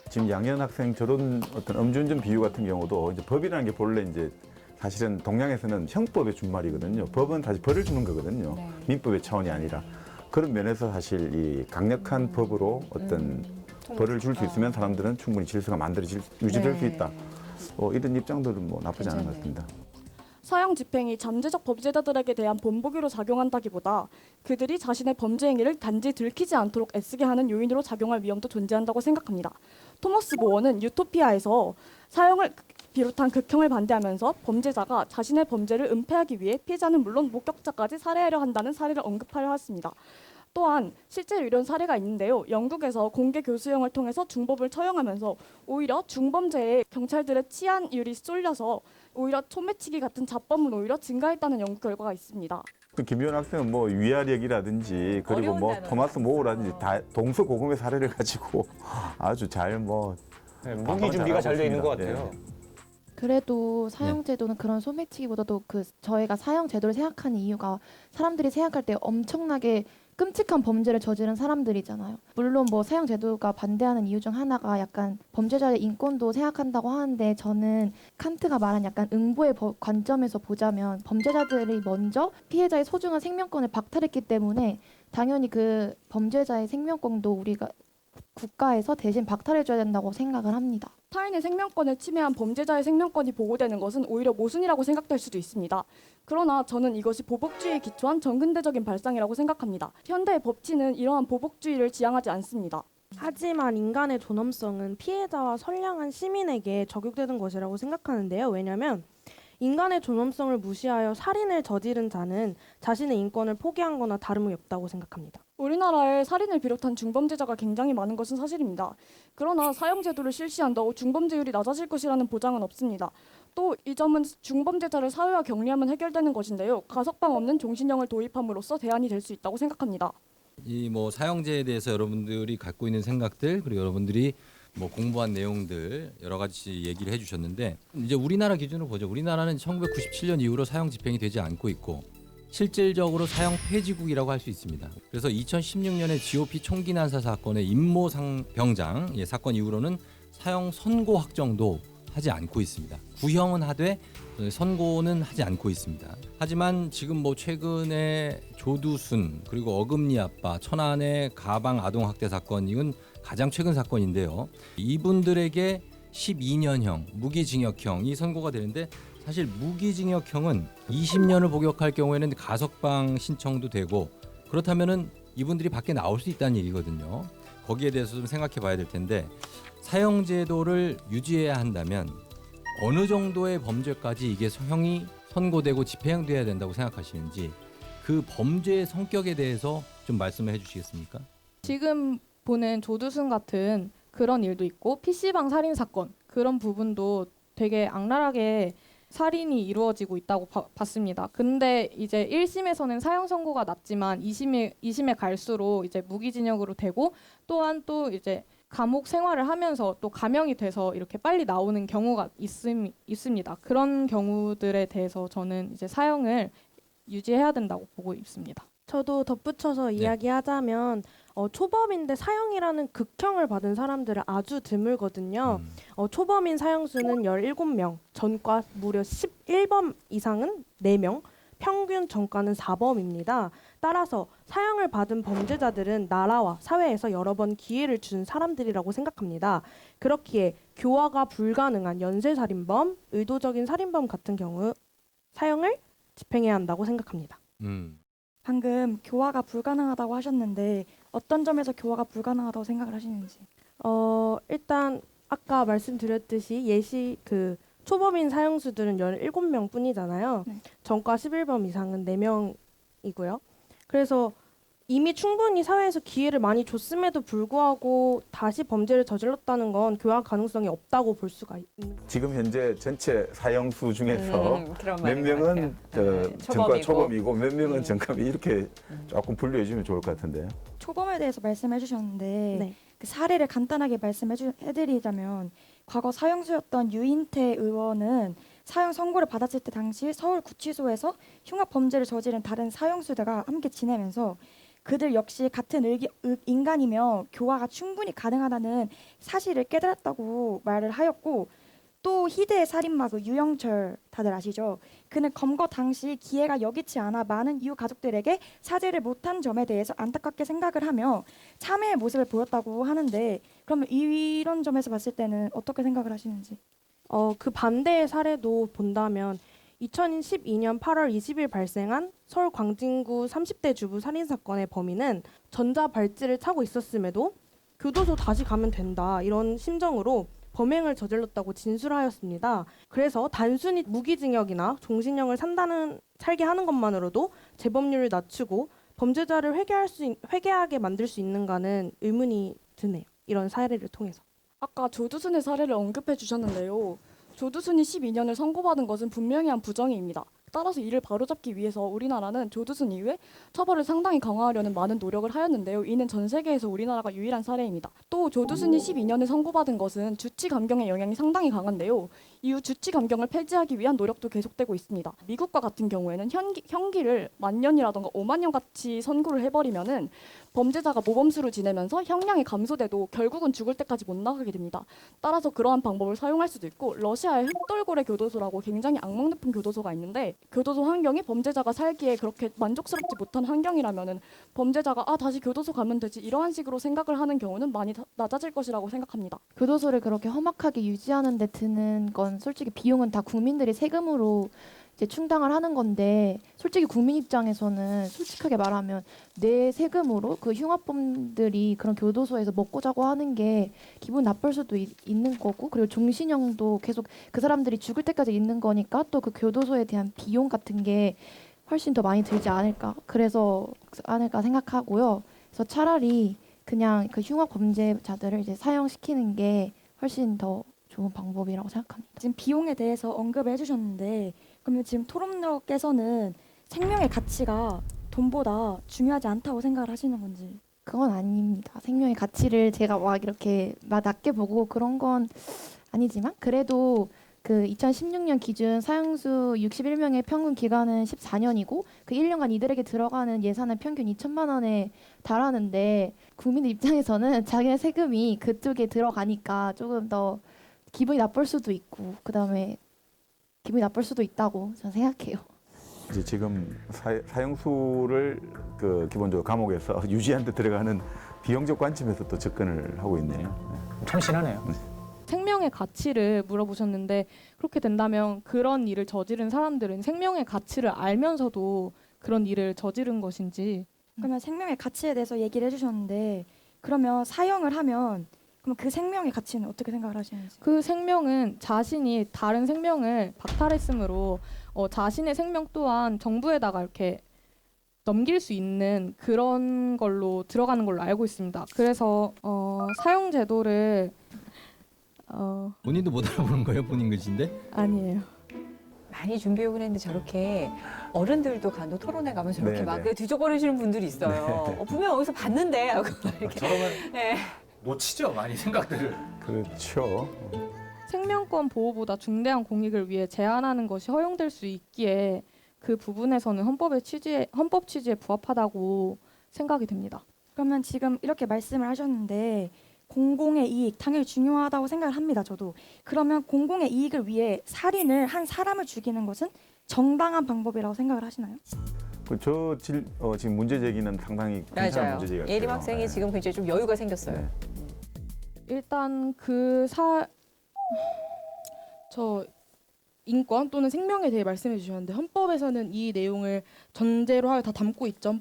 지금 양현 학생 저런 어떤 음주운전 비유 같은 경우도 이제 법이라는 게 본래 이제 사실은 동양에서는 형법의 준말이거든요. 법은 사실 벌을 주는 거거든요. 민법의 차원이 아니라. 그런 면에서 사실 이 강력한 법으로 어떤 벌을 줄 수 있으면 사람들은 충분히 질서가 유지될 수 있다. 이런 입장들은 뭐 나쁘지 않은 것 같습니다. 사형 집행이 잠재적 범죄자들에게 대한 본보기로 작용한다기보다 그들이 자신의 범죄 행위를 단지 들키지 않도록 애쓰게 하는 요인으로 작용할 위험도 존재한다고 생각합니다. 토머스 모어는 유토피아에서 사형을 비롯한 극형을 반대하면서 범죄자가 자신의 범죄를 은폐하기 위해 피해자는 물론 목격자까지 살해하려 한다는 사례를 언급하려 했습니다. 또한 실제로 이런 사례가 있는데요. 영국에서 공개 교수형을 통해서 중범을 처형하면서 오히려 중범죄에 경찰들의 치안율이 쏠려서 오히려 소매치기 같은 잡범은 오히려 증가했다는 연구 결과가 있습니다. 김지원 학생은 뭐 위아력이라든지 그리고 뭐 토마스 모어라든지 다 동서고금의 사례를 가지고 아주 잘 무기 준비가 잘 돼 있는 것 같아요. 그래도 사형제도는 그런 소매치기보다도 그 저희가 사형제도를 생각하는 이유가 사람들이 생각할 때 엄청나게 끔찍한 범죄를 저지른 사람들이잖아요. 물론 뭐 사형제도가 반대하는 이유 중 하나가 약간 범죄자의 인권도 생각한다고 하는데 저는 칸트가 말한 약간 응보의 관점에서 보자면 범죄자들이 먼저 피해자의 소중한 생명권을 박탈했기 때문에 당연히 그 범죄자의 생명권도 우리가 국가에서 대신 박탈해줘야 된다고 생각을 합니다. 타인의 생명권을 침해한 범죄자의 생명권이 보호되는 것은 오히려 모순이라고 생각될 수도 있습니다. 그러나 저는 이것이 보복주의에 기초한 전근대적인 발상이라고 생각합니다. 현대의 법치는 이러한 보복주의를 지향하지 않습니다. 하지만 인간의 존엄성은 피해자와 선량한 시민에게 적용되는 것이라고 생각하는데요. 왜냐하면 인간의 존엄성을 무시하여 살인을 저지른 자는 자신의 인권을 포기한 거나 다름이 없다고 생각합니다. 우리나라에 살인을 비롯한 중범죄자가 굉장히 많은 것은 사실입니다. 그러나 사형제도를 실시한다고 중범죄율이 낮아질 것이라는 보장은 없습니다. 또 이 점은 중범죄자를 사회와 격리하면 해결되는 것인데요. 가석방 없는 종신형을 도입함으로써 대안이 될 수 있다고 생각합니다. 이 뭐 사형제에 대해서 여러분들이 갖고 있는 생각들 그리고 여러분들이 뭐 공부한 내용들 여러 가지 얘기를 해주셨는데 이제 우리나라 기준으로 보죠. 우리나라는 1997년 이후로 사형 집행이 되지 않고 있고 실질적으로 사형 폐지국이라고 할 수 있습니다. 그래서 2016년에 GOP 총기 난사 사건의 임모 병장 사건 이후로는 사형 선고 확정도 하지 않고 있습니다. 구형은 하되 선고는 하지 않고 있습니다. 하지만 지금 뭐 최근에 조두순 그리고 어금니 아빠 천안의 가방 아동 학대 사건 이건 가장 최근 사건인데요. 이분들에게 12년형 무기징역형이 선고가 되는데 사실 무기징역형은 20년을 복역할 경우에는 가석방 신청도 되고 그렇다면은 이분들이 밖에 나올 수 있다는 얘기거든요. 거기에 대해서 좀 생각해 봐야 될 텐데 사형제도를 유지해야 한다면 어느 정도의 범죄까지 이게 형이 선고되고 집행돼야 된다고 생각하시는지 그 범죄의 성격에 대해서 좀 말씀을 해주시겠습니까? 지금 보는 조두순 같은 그런 일도 있고 PC방 살인 사건 그런 부분도 되게 악랄하게 살인이 이루어지고 있다고 봤습니다. 근데 이제 1심에서는 사형 선고가 났지만 2심에 갈수록 이제 무기징역으로 되고 또한 또 이제 감옥 생활을 하면서 또 감형이 돼서 이렇게 빨리 나오는 경우가 있습니다. 그런 경우들에 대해서 저는 이제 사형을 유지해야 된다고 보고 있습니다. 저도 덧붙여서 이야기하자면 초범인데 사형이라는 극형을 받은 사람들은 아주 드물거든요. 초범인 사형수는 17명, 전과 무려 11범 이상은 4명, 평균 전과는 4범입니다. 따라서 사형을 받은 범죄자들은 나라와 사회에서 여러 번 기회를 준 사람들이라고 생각합니다. 그렇기에 교화가 불가능한 연쇄살인범, 의도적인 살인범 같은 경우 사형을 집행해야 한다고 생각합니다. 방금 교화가 불가능하다고 하셨는데 어떤 점에서 교화가 불가능하다고 생각을 하시는지. 일단 아까 말씀드렸듯이 초범인 사형수들은 17명 뿐이잖아요. 네. 전과 11범 이상은 4명이고요. 그래서 이미 충분히 사회에서 기회를 많이 줬음에도 불구하고 다시 범죄를 저질렀다는 건 교화 가능성이 없다고 볼 수가 있는 거죠. 지금 현재 전체 사형수 중에서 그런 몇 말인 것 명은 같아요. 전과 초범이고 몇 명은 전감이 이렇게 조금 분류해 주면 좋을 것 같은데요. 초범에 대해서 말씀해 주셨는데 네. 그 사례를 간단하게 말씀해드리자면 과거 사형수였던 유인태 의원은 사형 선고를 받았을 때 당시 서울구치소에서 흉악 범죄를 저지른 다른 사형수들과 함께 지내면서 그들 역시 같은 인간이며 교화가 충분히 가능하다는 사실을 깨달았다고 말을 하였고 또 희대의 살인마 그 유영철 다들 아시죠? 그는 검거 당시 기회가 여기치 않아 많은 이후 가족들에게 사죄를 못한 점에 대해서 안타깝게 생각을 하며 참회의 모습을 보였다고 하는데 그러면 이런 점에서 봤을 때는 어떻게 생각을 하시는지? 그 반대의 사례도 본다면 2012년 8월 20일 발생한 서울 광진구 30대 주부 살인사건의 범인은 전자발찌를 차고 있었음에도 교도소 다시 가면 된다 이런 심정으로 범행을 저질렀다고 진술하였습니다. 그래서 단순히 무기징역이나 종신형을 살게 하는 것만으로도 재범률을 낮추고 범죄자를 회개하게 만들 수 있는가는 의문이 드네요. 이런 사례를 통해서. 아까 조두순의 사례를 언급해 주셨는데요. 조두순이 12년을 선고받은 것은 분명히 한 부정의입니다. 따라서 이를 바로잡기 위해서 우리나라는 조두순 이후에 처벌을 상당히 강화하려는 많은 노력을 하였는데요. 이는 전 세계에서 우리나라가 유일한 사례입니다. 또 조두순이 12년을 선고받은 것은 주치 감경의 영향이 상당히 강한데요. 이후 주치 감경을 폐지하기 위한 노력도 계속되고 있습니다. 미국과 같은 경우에는 형기를 만년이라던가 5만 년 같이 선고를 해버리면은 범죄자가 모범수로 지내면서 형량이 감소돼도 결국은 죽을 때까지 못 나가게 됩니다. 따라서 그러한 방법을 사용할 수도 있고, 러시아의 흑돌고래 교도소라고 굉장히 악몽 높은 교도소가 있는데, 교도소 환경이 범죄자가 살기에 그렇게 만족스럽지 못한 환경이라면은 범죄자가 다시 교도소 가면 되지, 이러한 식으로 생각을 하는 경우는 많이 낮아질 것이라고 생각합니다. 교도소를 그렇게 험악하게 유지하는 데 드는 건 솔직히 비용은 다 국민들이 세금으로 이제 충당을 하는 건데, 솔직히 국민 입장에서는 솔직하게 말하면 내 세금으로 그 흉악범들이 그런 교도소에서 먹고 자고 하는 게 기분 나쁠 수도 있는 거고, 그리고 종신형도 계속 그 사람들이 죽을 때까지 있는 거니까 또 그 교도소에 대한 비용 같은 게 훨씬 더 많이 들지 않을까 생각하고요. 그래서 차라리 그냥 그 흉악 범죄자들을 이제 사형시키는 게 훨씬 더 좋은 방법이라고 생각합니다. 지금 비용에 대해서 언급을 해주셨는데, 그러면 지금 토론러께서는 생명의 가치가 돈보다 중요하지 않다고 생각을 하시는 건지? 그건 아닙니다. 생명의 가치를 제가 막 이렇게 막 낮게 보고 그런 건 아니지만, 그래도 그 2016년 기준 사형수 61명의 평균 기간은 14년이고 그 1년간 이들에게 들어가는 예산은 평균 2천만 원에 달하는데, 국민의 입장에서는 자기네 세금이 그쪽에 들어가니까 조금 더 기분이 나쁠 수도 있고, 그다음에 기분이 나쁠 수도 있다고 저는 생각해요. 이제 지금 사형수를 그 기본적으로 감옥에서 유지하는 데 들어가는 비용적 관점에서 또 접근을 하고 있네요. 참신하네요. 생명의 가치를 물어보셨는데, 그렇게 된다면 그런 일을 저지른 사람들은 생명의 가치를 알면서도 그런 일을 저지른 것인지. 그러면 생명의 가치에 대해서 얘기를 해주셨는데, 그러면 사형을 하면 그럼 그 생명의 가치는 어떻게 생각을 하시는지? 그 생명은 자신이 다른 생명을 박탈했으므로 자신의 생명 또한 정부에다가 이렇게 넘길 수 있는 그런 걸로 들어가는 걸로 알고 있습니다. 그래서 사형 제도를 본인도 못 알아보는 거예요, 본인 글씨인데? 아니에요. 많이 준비해오긴 했는데 저렇게 어른들도 간혹 토론회 가면 저렇게 네, 막 네. 뒤적거리시는 분들이 있어요. 분명 어디서 봤는데 하고 이렇게. 저러면 네. 놓치죠, 많이 생각들을. 그렇죠. 생명권 보호보다 중대한 공익을 위해 제한하는 것이 허용될 수 있기에 그 부분에서는 헌법 취지에 부합하다고 생각이 됩니다. 그러면 지금 이렇게 말씀을 하셨는데, 공공의 이익 당연히 중요하다고 생각을 합니다. 저도. 그러면 공공의 이익을 위해 살인을 한 사람을 죽이는 것은 정당한 방법이라고 생각을 하시나요? 지금 문제 제기는 상당히 괜찮은 맞아요. 문제 제기 같아요. 예림 학생이 네. 지금 굉장히 좀 여유가 생겼어요. 네. 일단 저 인권 또는 생명에 대해 말씀해 주셨는데, 헌법에서는 이 내용을 전제로 하여 다 담고 있죠.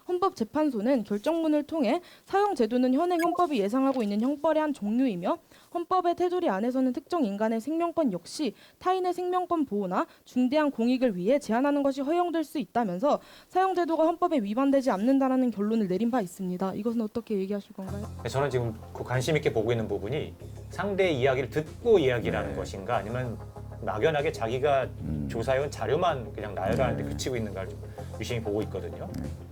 헌법재판소는 결정문을 통해 사형 제도는 현행 헌법이 예상하고 있는 형벌의 한 종류이며, 헌법의 테두리 안에서는 특정 인간의 생명권 역시 타인의 생명권 보호나 중대한 공익을 위해 제한하는 것이 허용될 수 있다면서 사형 제도가 헌법에 위반되지 않는다라는 결론을 내린 바 있습니다. 이것은 어떻게 얘기하실 건가요? 저는 지금 그 관심 있게 보고 있는 부분이 상대의 이야기를 듣고 이야기를 것인가, 아니면 막연하게 자기가 조사해온 자료만 그냥 나열하는 데 그치고 있는가를 좀 유심히 보고 있거든요.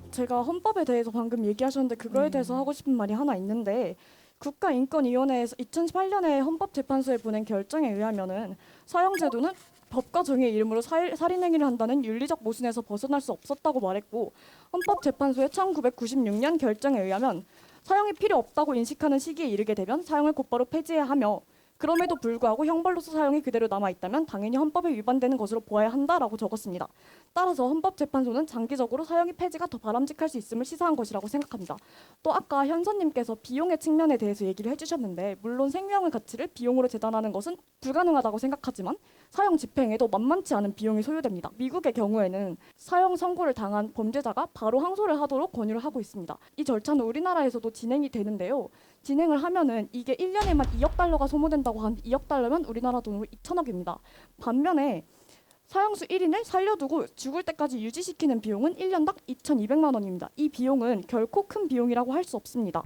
제가 헌법에 대해서 방금 얘기하셨는데 그거에 대해서 하고 싶은 말이 하나 있는데, 국가인권위원회에서 2018년에 헌법재판소에 보낸 결정에 의하면은 사형제도는 법과 정의의 이름으로 살인행위를 한다는 윤리적 모순에서 벗어날 수 없었다고 말했고, 헌법재판소의 1996년 결정에 의하면 사형이 필요 없다고 인식하는 시기에 이르게 되면 사형을 곧바로 폐지해야 하며, 그럼에도 불구하고 형벌로서 사형이 그대로 남아있다면 당연히 헌법에 위반되는 것으로 보아야 한다라고 적었습니다. 따라서 헌법재판소는 장기적으로 사형의 폐지가 더 바람직할 수 있음을 시사한 것이라고 생각합니다. 또 아까 현선님께서 비용의 측면에 대해서 얘기를 해주셨는데, 물론 생명의 가치를 비용으로 재단하는 것은 불가능하다고 생각하지만 사형 집행에도 만만치 않은 비용이 소요됩니다. 미국의 경우에는 사형 선고를 당한 범죄자가 바로 항소를 하도록 권유를 하고 있습니다. 이 절차는 우리나라에서도 진행이 되는데요. 진행을 하면은 이게 1년에만 2억 달러가 소모된다고 하는데, 2억 달러면 우리나라 돈으로 2천억입니다. 반면에 사형수 1인을 살려두고 죽을 때까지 유지시키는 비용은 1년당 2,200만 원입니다. 이 비용은 결코 큰 비용이라고 할 수 없습니다.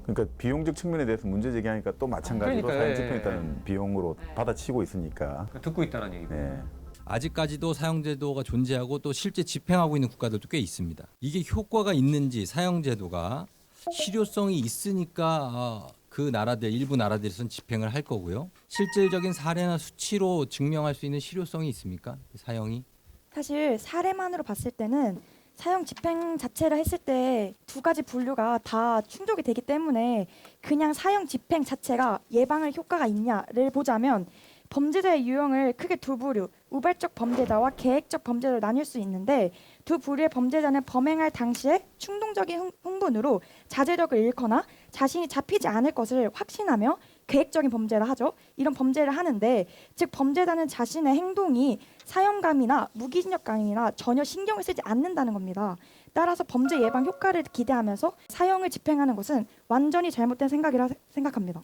그러니까 비용적 측면에 대해서 문제 제기하니까 또 마찬가지로 그러니까요. 사형 집행에 따른 비용으로 받아치고 있으니까. 듣고 있다는 얘기고. 네. 아직까지도 사형제도가 존재하고 또 실제 집행하고 있는 국가들도 꽤 있습니다. 이게 효과가 있는지 사형제도가 실효성이 있으니까 그 나라들 일부 나라들에서는 집행을 할 거고요. 실질적인 사례나 수치로 증명할 수 있는 실효성이 있습니까? 사형이? 사실 사례만으로 봤을 때는 사형 집행 자체를 했을 때 두 가지 분류가 다 충족이 되기 때문에 그냥 사형 집행 자체가 예방을 효과가 있냐를 보자면 범죄자의 유형을 크게 두 부류, 우발적 범죄자와 계획적 범죄자로 나뉠 수 있는데 두 부류의 범죄자는 범행할 당시에 충동적인 흥분으로 자제력을 잃거나 자신이 잡히지 않을 것을 확신하며 계획적인 범죄를 하죠. 이런 범죄를 하는데 즉 범죄자는 자신의 행동이 사형감이나 무기징역감이나 전혀 신경을 쓰지 않는다는 겁니다. 따라서 범죄 예방 효과를 기대하면서 사형을 집행하는 것은 완전히 잘못된 생각이라 생각합니다.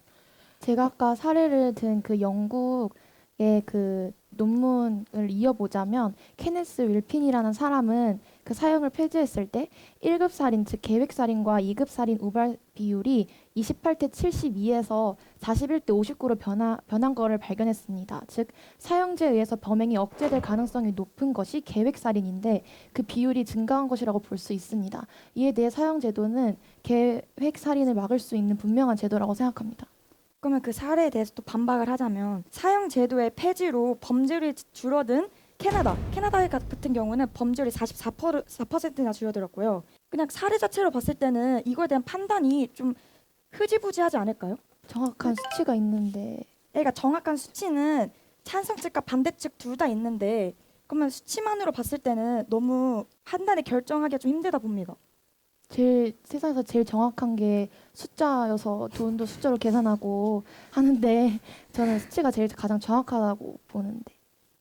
제가 아까 사례를 든 그 영국의 그 논문을 이어보자면 케네스 윌핀이라는 사람은 그 사형을 폐지했을 때 1급 살인 즉 계획 살인과 2급 살인 우발 비율이 28대 72에서 41대 59로 변한 거를 발견했습니다. 즉 사형제에 의해서 범행이 억제될 가능성이 높은 것이 계획 살인인데 그 비율이 증가한 것이라고 볼 수 있습니다. 이에 대해 사형제도는 계획 살인을 막을 수 있는 분명한 제도라고 생각합니다. 그러면 그 사례에 대해서 또 반박을 하자면 사형 제도의 폐지로 범죄율이 줄어든 캐나다 같은 경우는 범죄율이 44%나 줄어들었고요. 그냥 사례 자체로 봤을 때는 이거에 대한 판단이 좀 흐지부지하지 않을까요? 정확한 수치가 있는데 그러니까 정확한 수치는 찬성 측과 반대 측 둘 다 있는데 그러면 수치만으로 봤을 때는 너무 판단을 결정하기가 좀 힘들다 봅니다. 세상에서 제일 정확한 게 숫자여서 돈도 숫자로 계산하고 하는데 저는 수치가 제일 가장 정확하다고 보는데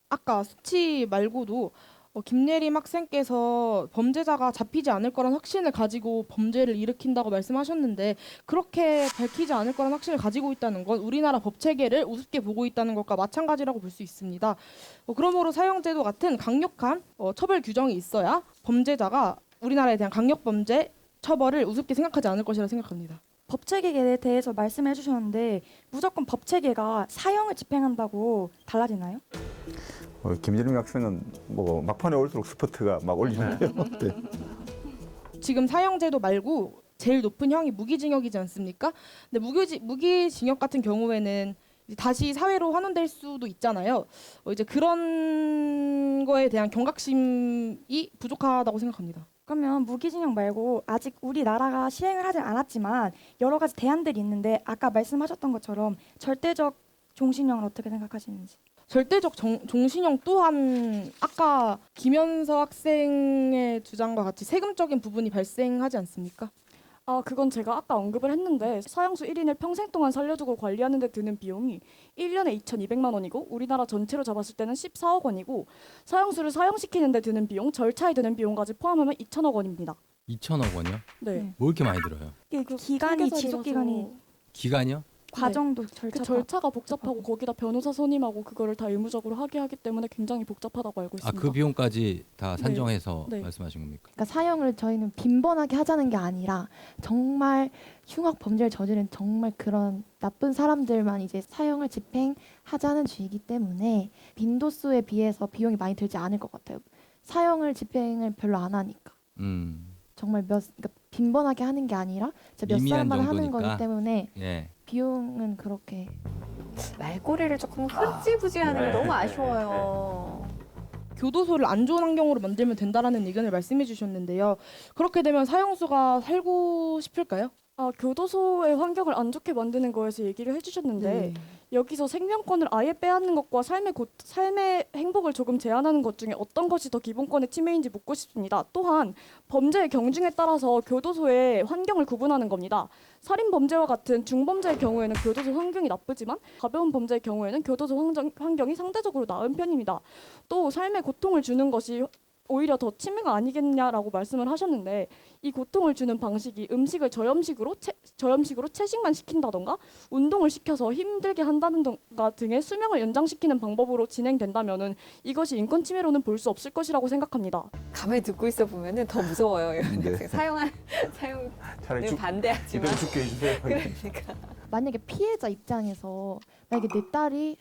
아까 수치 말고도 김예림 학생께서 범죄자가 잡히지 않을 거란 확신을 가지고 범죄를 일으킨다고 말씀하셨는데 그렇게 밝히지 않을 거란 확신을 가지고 있다는 건 우리나라 법 체계를 우습게 보고 있다는 것과 마찬가지라고 볼 수 있습니다. 그러므로 사형제도 같은 강력한 처벌 규정이 있어야 범죄자가 우리나라에 대한 강력범죄 처벌을 우습게 생각하지 않을 것이라 생각합니다. 법 체계에 대해서 말씀해 주셨는데 무조건 법 체계가 사형을 집행한다고 달라지나요? 김재림 학생은 뭐 막판에 올수록 스포트가 막 올리는데요. 네. 지금 사형제도 말고 제일 높은 형이 무기징역이지 않습니까? 근데 무기징역 같은 경우에는 다시 사회로 환원될 수도 있잖아요. 이제 그런 거에 대한 경각심이 부족하다고 생각합니다. 그러면 무기징역 말고 아직 우리나라가 시행을 하진 않았지만 여러 가지 대안들이 있는데 아까 말씀하셨던 것처럼 절대적 종신형은 어떻게 생각하시는지? 절대적 종신형 또한 아까 김현서 학생의 주장과 같이 세금적인 부분이 발생하지 않습니까? 그건 제가 아까 언급을 했는데 사형수 1인을 평생 동안 살려두고 관리하는 데 드는 비용이 1년에 2,200만 원이고 우리나라 전체로 잡았을 때는 14억 원이고 사형수를 사형시키는 데 드는 비용, 절차에 드는 비용까지 포함하면 2천억 원입니다. 2천억 원이요? 네. 뭐 이렇게 많이 들어요? 기간이 지속 기간이 기간이요? 과정도 그 절차가 복잡하고 거기다 변호사 선임하고 그거를 다 의무적으로 하게 하기 때문에 굉장히 복잡하다고 알고 있습니다. 그 비용까지 다 네. 산정해서 네. 말씀하신 겁니까? 그러니까 사형을 저희는 빈번하게 하자는 게 아니라 정말 흉악 범죄를 저지른 정말 그런 나쁜 사람들만 이제 사형을 집행하자는 주의이기 때문에 빈도수에 비해서 비용이 많이 들지 않을 것 같아요. 사형을 집행을 별로 안 하니까. 정말 그러니까 빈번하게 하는 게 아니라 몇 사람만 하는 거기 때문에 예. 비용은 그렇게 말꼬리를 조금 흐지부지하는 게 너무 아쉬워요. 교도소를 안 좋은 환경으로 만들면 된다라는 의견을 말씀해 주셨는데요. 그렇게 되면 사형수가 살고 싶을까요? 교도소의 환경을 안 좋게 만드는 거에서 얘기를 해주셨는데 여기서 생명권을 아예 빼앗는 것과 삶의 행복을 조금 제한하는 것 중에 어떤 것이 더 기본권의 침해인지 묻고 싶습니다. 또한 범죄의 경중에 따라서 교도소의 환경을 구분하는 겁니다. 살인 범죄와 같은 중범죄의 경우에는 교도소 환경이 나쁘지만 가벼운 범죄의 경우에는 교도소 환경이 상대적으로 나은 편입니다. 또 삶의 고통을 주는 것이 오히려 더 침해가 아니겠냐라고 말씀을 하셨는데 이 고통을 주는 방식이 음식을 저염식으로 채식만 시킨다던가 운동을 시켜서 힘들게 한다던가 등의 수명을 연장시키는 방법으로 진행된다면은 이것이 인권 침해로는 볼 수 없을 것이라고 생각합니다. 가만히 듣고 있어 보면은 더 무서워요. 네. 사형 차라리 반대하지만 죽게 해주세요. 그러니까 만약에 피해자 입장에서 만약에 내 딸이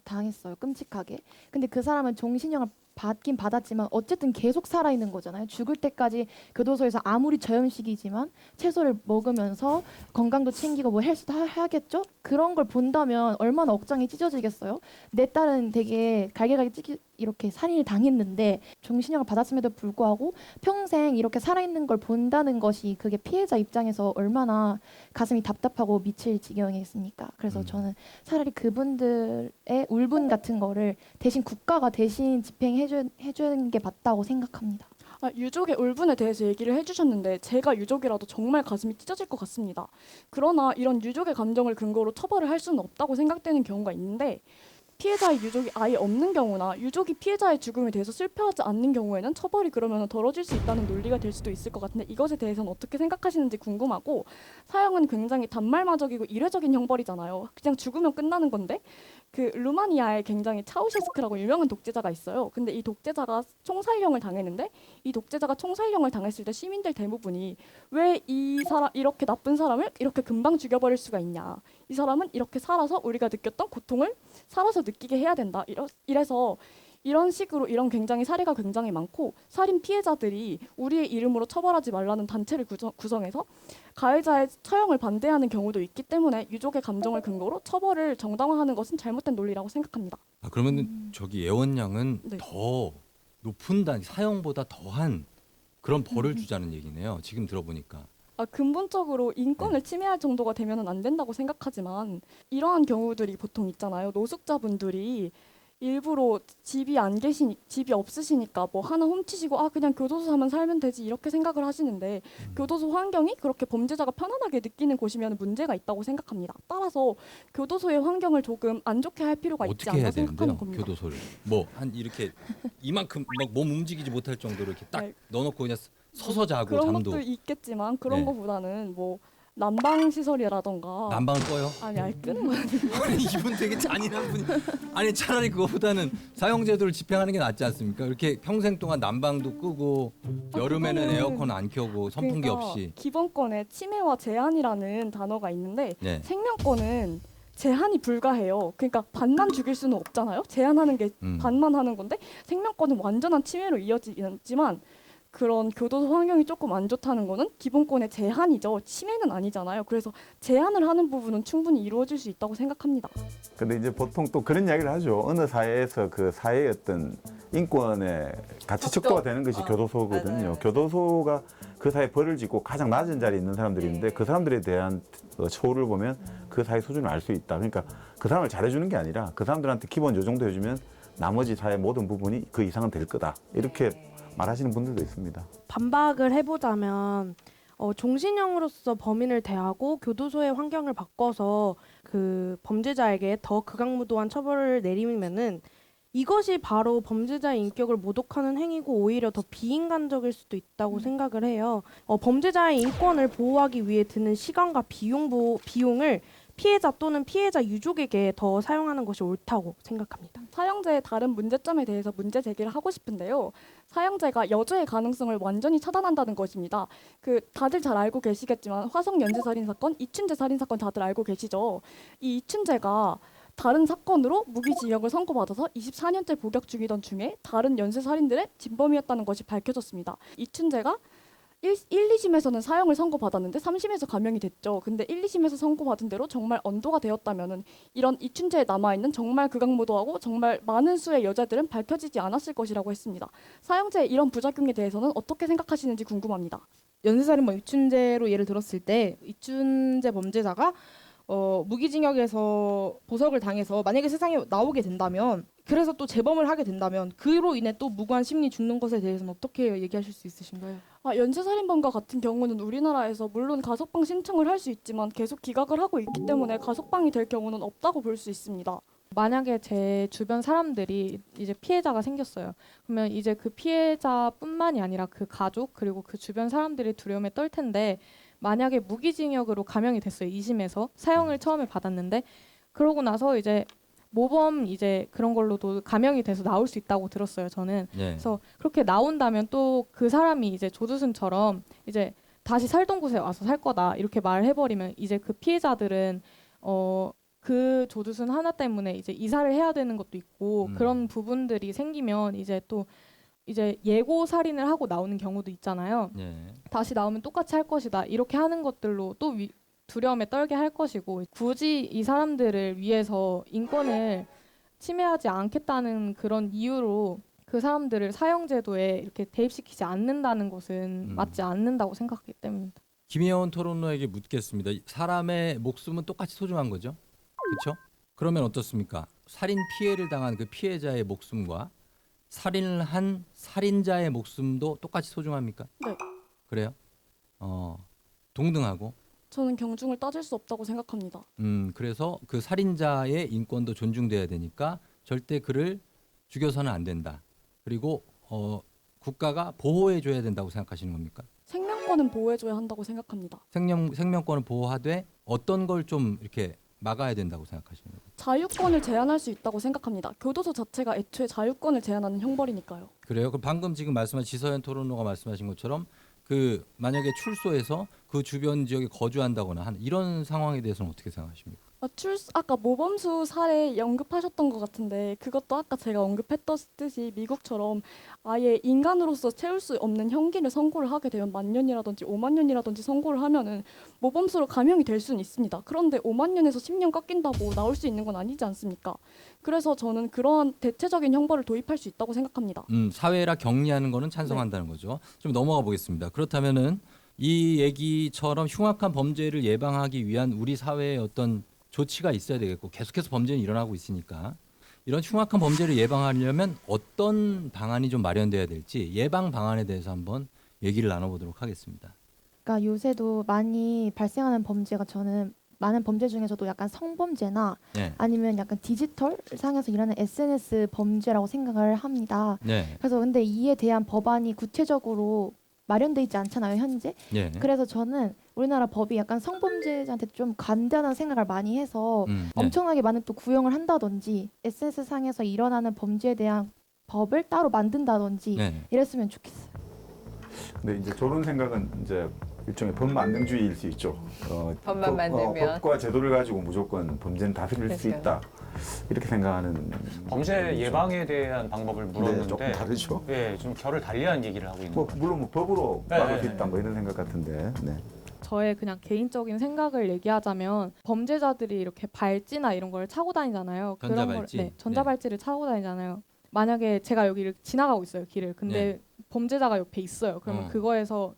당했어요. 끔찍하게. 근데 그 사람은 종신형을 받긴 받았지만 어쨌든 계속 살아있는 거잖아요. 죽을 때까지 교도소에서 아무리 저염식이지만 채소를 먹으면서 건강도 챙기고 뭐 헬스도 해야겠죠? 그런 걸 본다면 얼마나 억장이 찢어지겠어요? 내 딸은 되게 갈게갈게 이렇게 살인을 당했는데 종신형을 받았음에도 불구하고 평생 이렇게 살아있는 걸 본다는 것이 그게 피해자 입장에서 얼마나 가슴이 답답하고 미칠 지경이겠습니까? 그래서 저는 차라리 그분들의 울분 같은 거를 대신 국가가 대신 집행해주는 게 맞다고 생각합니다. 유족의 울분에 대해서 얘기를 해주셨는데 제가 유족이라도 정말 가슴이 찢어질 것 같습니다. 그러나 이런 유족의 감정을 근거로 처벌을 할 수는 없다고 생각되는 경우가 있는데 피해자의 유족이 아예 없는 경우나 유족이 피해자의 죽음에 대해서 슬퍼하지 않는 경우에는 처벌이 그러면 덜어질 수 있다는 논리가 될 수도 있을 것 같은데 이것에 대해서는 어떻게 생각하시는지 궁금하고 사형은 굉장히 단말마적이고 이례적인 형벌이잖아요. 그냥 죽으면 끝나는 건데 그 루마니아에 굉장히 차우셰스크라고 유명한 독재자가 있어요. 근데 이 독재자가 총살형을 당했는데 이 독재자가 총살형을 당했을 때 시민들 대부분이 왜 이 사람 이렇게 나쁜 사람을 이렇게 금방 죽여버릴 수가 있냐. 이 사람은 이렇게 살아서 우리가 느꼈던 고통을 살아서 느끼게 해야 된다. 이래서 이런 식으로 이런 굉장히 사례가 굉장히 많고 살인 피해자들이 우리의 이름으로 처벌하지 말라는 단체를 구성해서 가해자의 처형을 반대하는 경우도 있기 때문에 유족의 감정을 근거로 처벌을 정당화하는 것은 잘못된 논리라고 생각합니다. 그러면 저기 예원양은 네. 더 높은 단위 사형보다 더한 그런 벌을 주자는 얘기네요. 지금 들어보니까. 근본적으로 인권을 침해할 정도가 되면은 안 된다고 생각하지만 이러한 경우들이 보통 있잖아요. 노숙자분들이 일부러 집이 없으시니까 뭐 하나 훔치시고 그냥 교도소만 살면 되지 이렇게 생각을 하시는데 교도소 환경이 그렇게 범죄자가 편안하게 느끼는 곳이면 문제가 있다고 생각합니다. 따라서 교도소의 환경을 조금 안 좋게 할 필요가 있지 어떻게 해야 않나 생각하는 되는데요? 겁니다. 교도소를 뭐 한 이렇게 이만큼 막 몸 움직이지 못할 정도로 이렇게 딱 네. 넣어놓고 그냥 서서 자고 그런 잠도. 것도 있겠지만 그런 네. 것보다는 뭐 난방 시설이라던가 난방을 꺼요? 아니 끄는 거야. 아니, 이분 되게 잔인한 분이. 아니 차라리 그거보다는 사형제도를 집행하는 게 낫지 않습니까? 이렇게 평생 동안 난방도 끄고 여름에는 그거는 에어컨 안 켜고 선풍기 그러니까 없이. 기본권에 침해와 제한이라는 단어가 있는데 네. 생명권은 제한이 불가해요. 그러니까 반만 죽일 수는 없잖아요. 제한하는 게 반만 하는 건데 생명권은 완전한 침해로 이어지지만 그런 교도소 환경이 조금 안 좋다는 거는 기본권의 제한이죠. 침해는 아니잖아요. 그래서 제한을 하는 부분은 충분히 이루어질 수 있다고 생각합니다. 근데 이제 보통 또 그런 이야기를 하죠. 어느 사회에서 그 사회의 어떤 인권의 가치 척도가 되는 것이 교도소거든요. 맞아요. 교도소가 그 사회 벌을 짓고 가장 낮은 자리에 있는 사람들인데 그 사람들에 대한 처우를 보면 그 사회 수준을 알 수 있다. 그러니까 그 사람을 잘해주는 게 아니라 그 사람들한테 기본 요 정도 해주면 나머지 사회 모든 부분이 그 이상은 될 거다. 이렇게 말하시는 분들도 있습니다. 반박을 해보자면 종신형으로서 범인을 대하고 교도소의 환경을 바꿔서 그 범죄자에게 더 극악무도한 처벌을 내리면은 이것이 바로 범죄자의 인격을 모독하는 행위고 오히려 더 비인간적일 수도 있다고 생각을 해요. 범죄자의 인권을 보호하기 위해 드는 시간과 비용을 피해자 또는 피해자 유족에게 더 사용하는 것이 옳다고 생각합니다. 사형제의 다른 문제점에 대해서 문제 제기를 하고 싶은데요. 사형제가 여죄의 가능성을 완전히 차단한다는 것입니다. 다들 잘 알고 계시겠지만 화성 연쇄살인 사건, 이춘재 살인 사건 다들 알고 계시죠? 이 이춘재가 다른 사건으로 무기징역을 선고받아서 24년째 복역 중이던 중에 다른 연쇄살인들의 진범이었다는 것이 밝혀졌습니다. 이춘재가 1, 2심에서는 사형을 선고받았는데 3심에서 감형이 됐죠. 근데 1, 2심에서 선고받은 대로 정말 언도가 되었다면은 이런 이춘재에 남아있는 정말 극악무도하고 정말 많은 수의 여자들은 밝혀지지 않았을 것이라고 했습니다. 사형제의 이런 부작용에 대해서는 어떻게 생각하시는지 궁금합니다. 연쇄살인범 이춘재로 예를 들었을 때 이춘재 범죄자가 무기징역에서 보석을 당해서 만약에 세상에 나오게 된다면 그래서 또 재범을 하게 된다면 그로 인해 또 무고한 시민이 죽는 것에 대해서는 어떻게 얘기하실 수 있으신가요? 연쇄살인범과 같은 경우는 우리나라에서 물론 가석방 신청을 할 수 있지만 계속 기각을 하고 있기 때문에 가석방이 될 경우는 없다고 볼 수 있습니다. 만약에 제 주변 사람들이 이제 피해자가 생겼어요. 그러면 이제 그 피해자뿐만이 아니라 그 가족 그리고 그 주변 사람들이 두려움에 떨 텐데 만약에 무기징역으로 감형이 됐어요. 2심에서 사형을 처음에 받았는데 그러고 나서 이제 모범 이제 그런 걸로도 감형이 돼서 나올 수 있다고 들었어요. 저는. 네. 그래서 그렇게 나온다면 또 그 사람이 이제 조두순처럼 이제 다시 살던 곳에 와서 살 거다 이렇게 말을 해버리면 이제 그 피해자들은 그 조두순 하나 때문에 이제 이사를 해야 되는 것도 있고 그런 부분들이 생기면 이제 또 이제 예고 살인을 하고 나오는 경우도 있잖아요. 예. 다시 나오면 똑같이 할 것이다. 이렇게 하는 것들로 또 두려움에 떨게 할 것이고 굳이 이 사람들을 위해서 인권을 침해하지 않겠다는 그런 이유로 그 사람들을 사형제도에 이렇게 대입시키지 않는다는 것은 맞지 않는다고 생각하기 때문입니다. 김혜원 토론러에게 묻겠습니다. 사람의 목숨은 똑같이 소중한 거죠? 그렇죠? 그러면 어떻습니까? 살인 피해를 당한 그 피해자의 목숨과 살인을 한 살인자의 목숨도 똑같이 소중합니까? 네. 그래요? 동등하고. 저는 경중을 따질 수 없다고 생각합니다. 그래서 그 살인자의 인권도 존중돼야 되니까 절대 그를 죽여서는 안 된다. 그리고 국가가 보호해 줘야 된다고 생각하시는 겁니까? 생명권은 보호해줘야 한다고 생각합니다. 생명권을 보호하되 어떤 걸 좀 이렇게 막아야 된다고 생각하시는 거예요? 자유권을 제한할 수 있다고 생각합니다. 교도소 자체가 애초에 자유권을 제한하는 형벌이니까요. 그래요? 그럼 방금 지금 말씀하신 지서연 토론로가 말씀하신 것처럼 그 만약에 출소해서 그 주변 지역에 거주한다거나 하는 이런 상황에 대해서는 어떻게 생각하십니까? 아까 모범수 사례 언급하셨던 것 같은데 그것도 아까 제가 언급했듯이 미국처럼 아예 인간으로서 채울 수 없는 형기를 선고를 하게 되면 10,000년이라든지 50,000년이라든지 선고를 하면은 모범수로 감형이 될 수는 있습니다. 그런데 50,000년에서 10년 깎인다고 나올 수 있는 건 아니지 않습니까? 그래서 저는 그러한 대체적인 형벌을 도입할 수 있다고 생각합니다. 사회라 격리하는 거는 찬성한다는 거죠. 좀 넘어가 보겠습니다. 그렇다면은 이 얘기처럼 흉악한 범죄를 예방하기 위한 우리 사회의 어떤 조치가 있어야 되겠고 계속해서 범죄는 일어나고 있으니까 이런 흉악한 범죄를 예방하려면 어떤 방안이 좀 마련돼야 될지 예방 방안에 대해서 한번 얘기를 나눠보도록 하겠습니다. 그러니까 요새도 많이 발생하는 범죄가 저는 많은 범죄 중에서도 약간 성범죄나 네. 아니면 약간 디지털 상에서 일어나는 SNS 범죄라고 생각을 합니다. 네. 그래서 근데 이에 대한 법안이 구체적으로 마련돼 있지 않잖아요, 현재. 네. 그래서 저는 우리나라 법이 약간 성범죄자한테 좀 관대하다는 생각을 많이 해서 네. 엄청나게 많은 또 구형을 한다든지 SNS 상에서 일어나는 범죄에 대한 법을 따로 만든다든지 네. 이랬으면 좋겠어요. 근데 이제 저런 생각은 이제 일종의 법 만능주의일 수 있죠. 법만 만들면. 법과 제도를 가지고 무조건 범죄는 다스릴 수 그렇죠. 있다. 이렇게 생각하는 범죄 예방에 대한 방법을 물었는데 네, 조금 다르죠. 예, 좀 결을 달리한 얘기를 하고 있는 거예요. 물론 뭐 법으로 네, 막을 수 네, 있다 네. 뭐 이런 생각 같은데. 네. 저의 그냥 개인적인 생각을 얘기하자면 범죄자들이 이렇게 발찌나 이런 걸 차고 다니잖아요. 전자발찌? 네, 전자발찌를 차고 다니잖아요. 만약에 제가 여기를 지나가고 있어요, 길을. 근데 범죄자가 옆에 있어요. 그러면 그거에서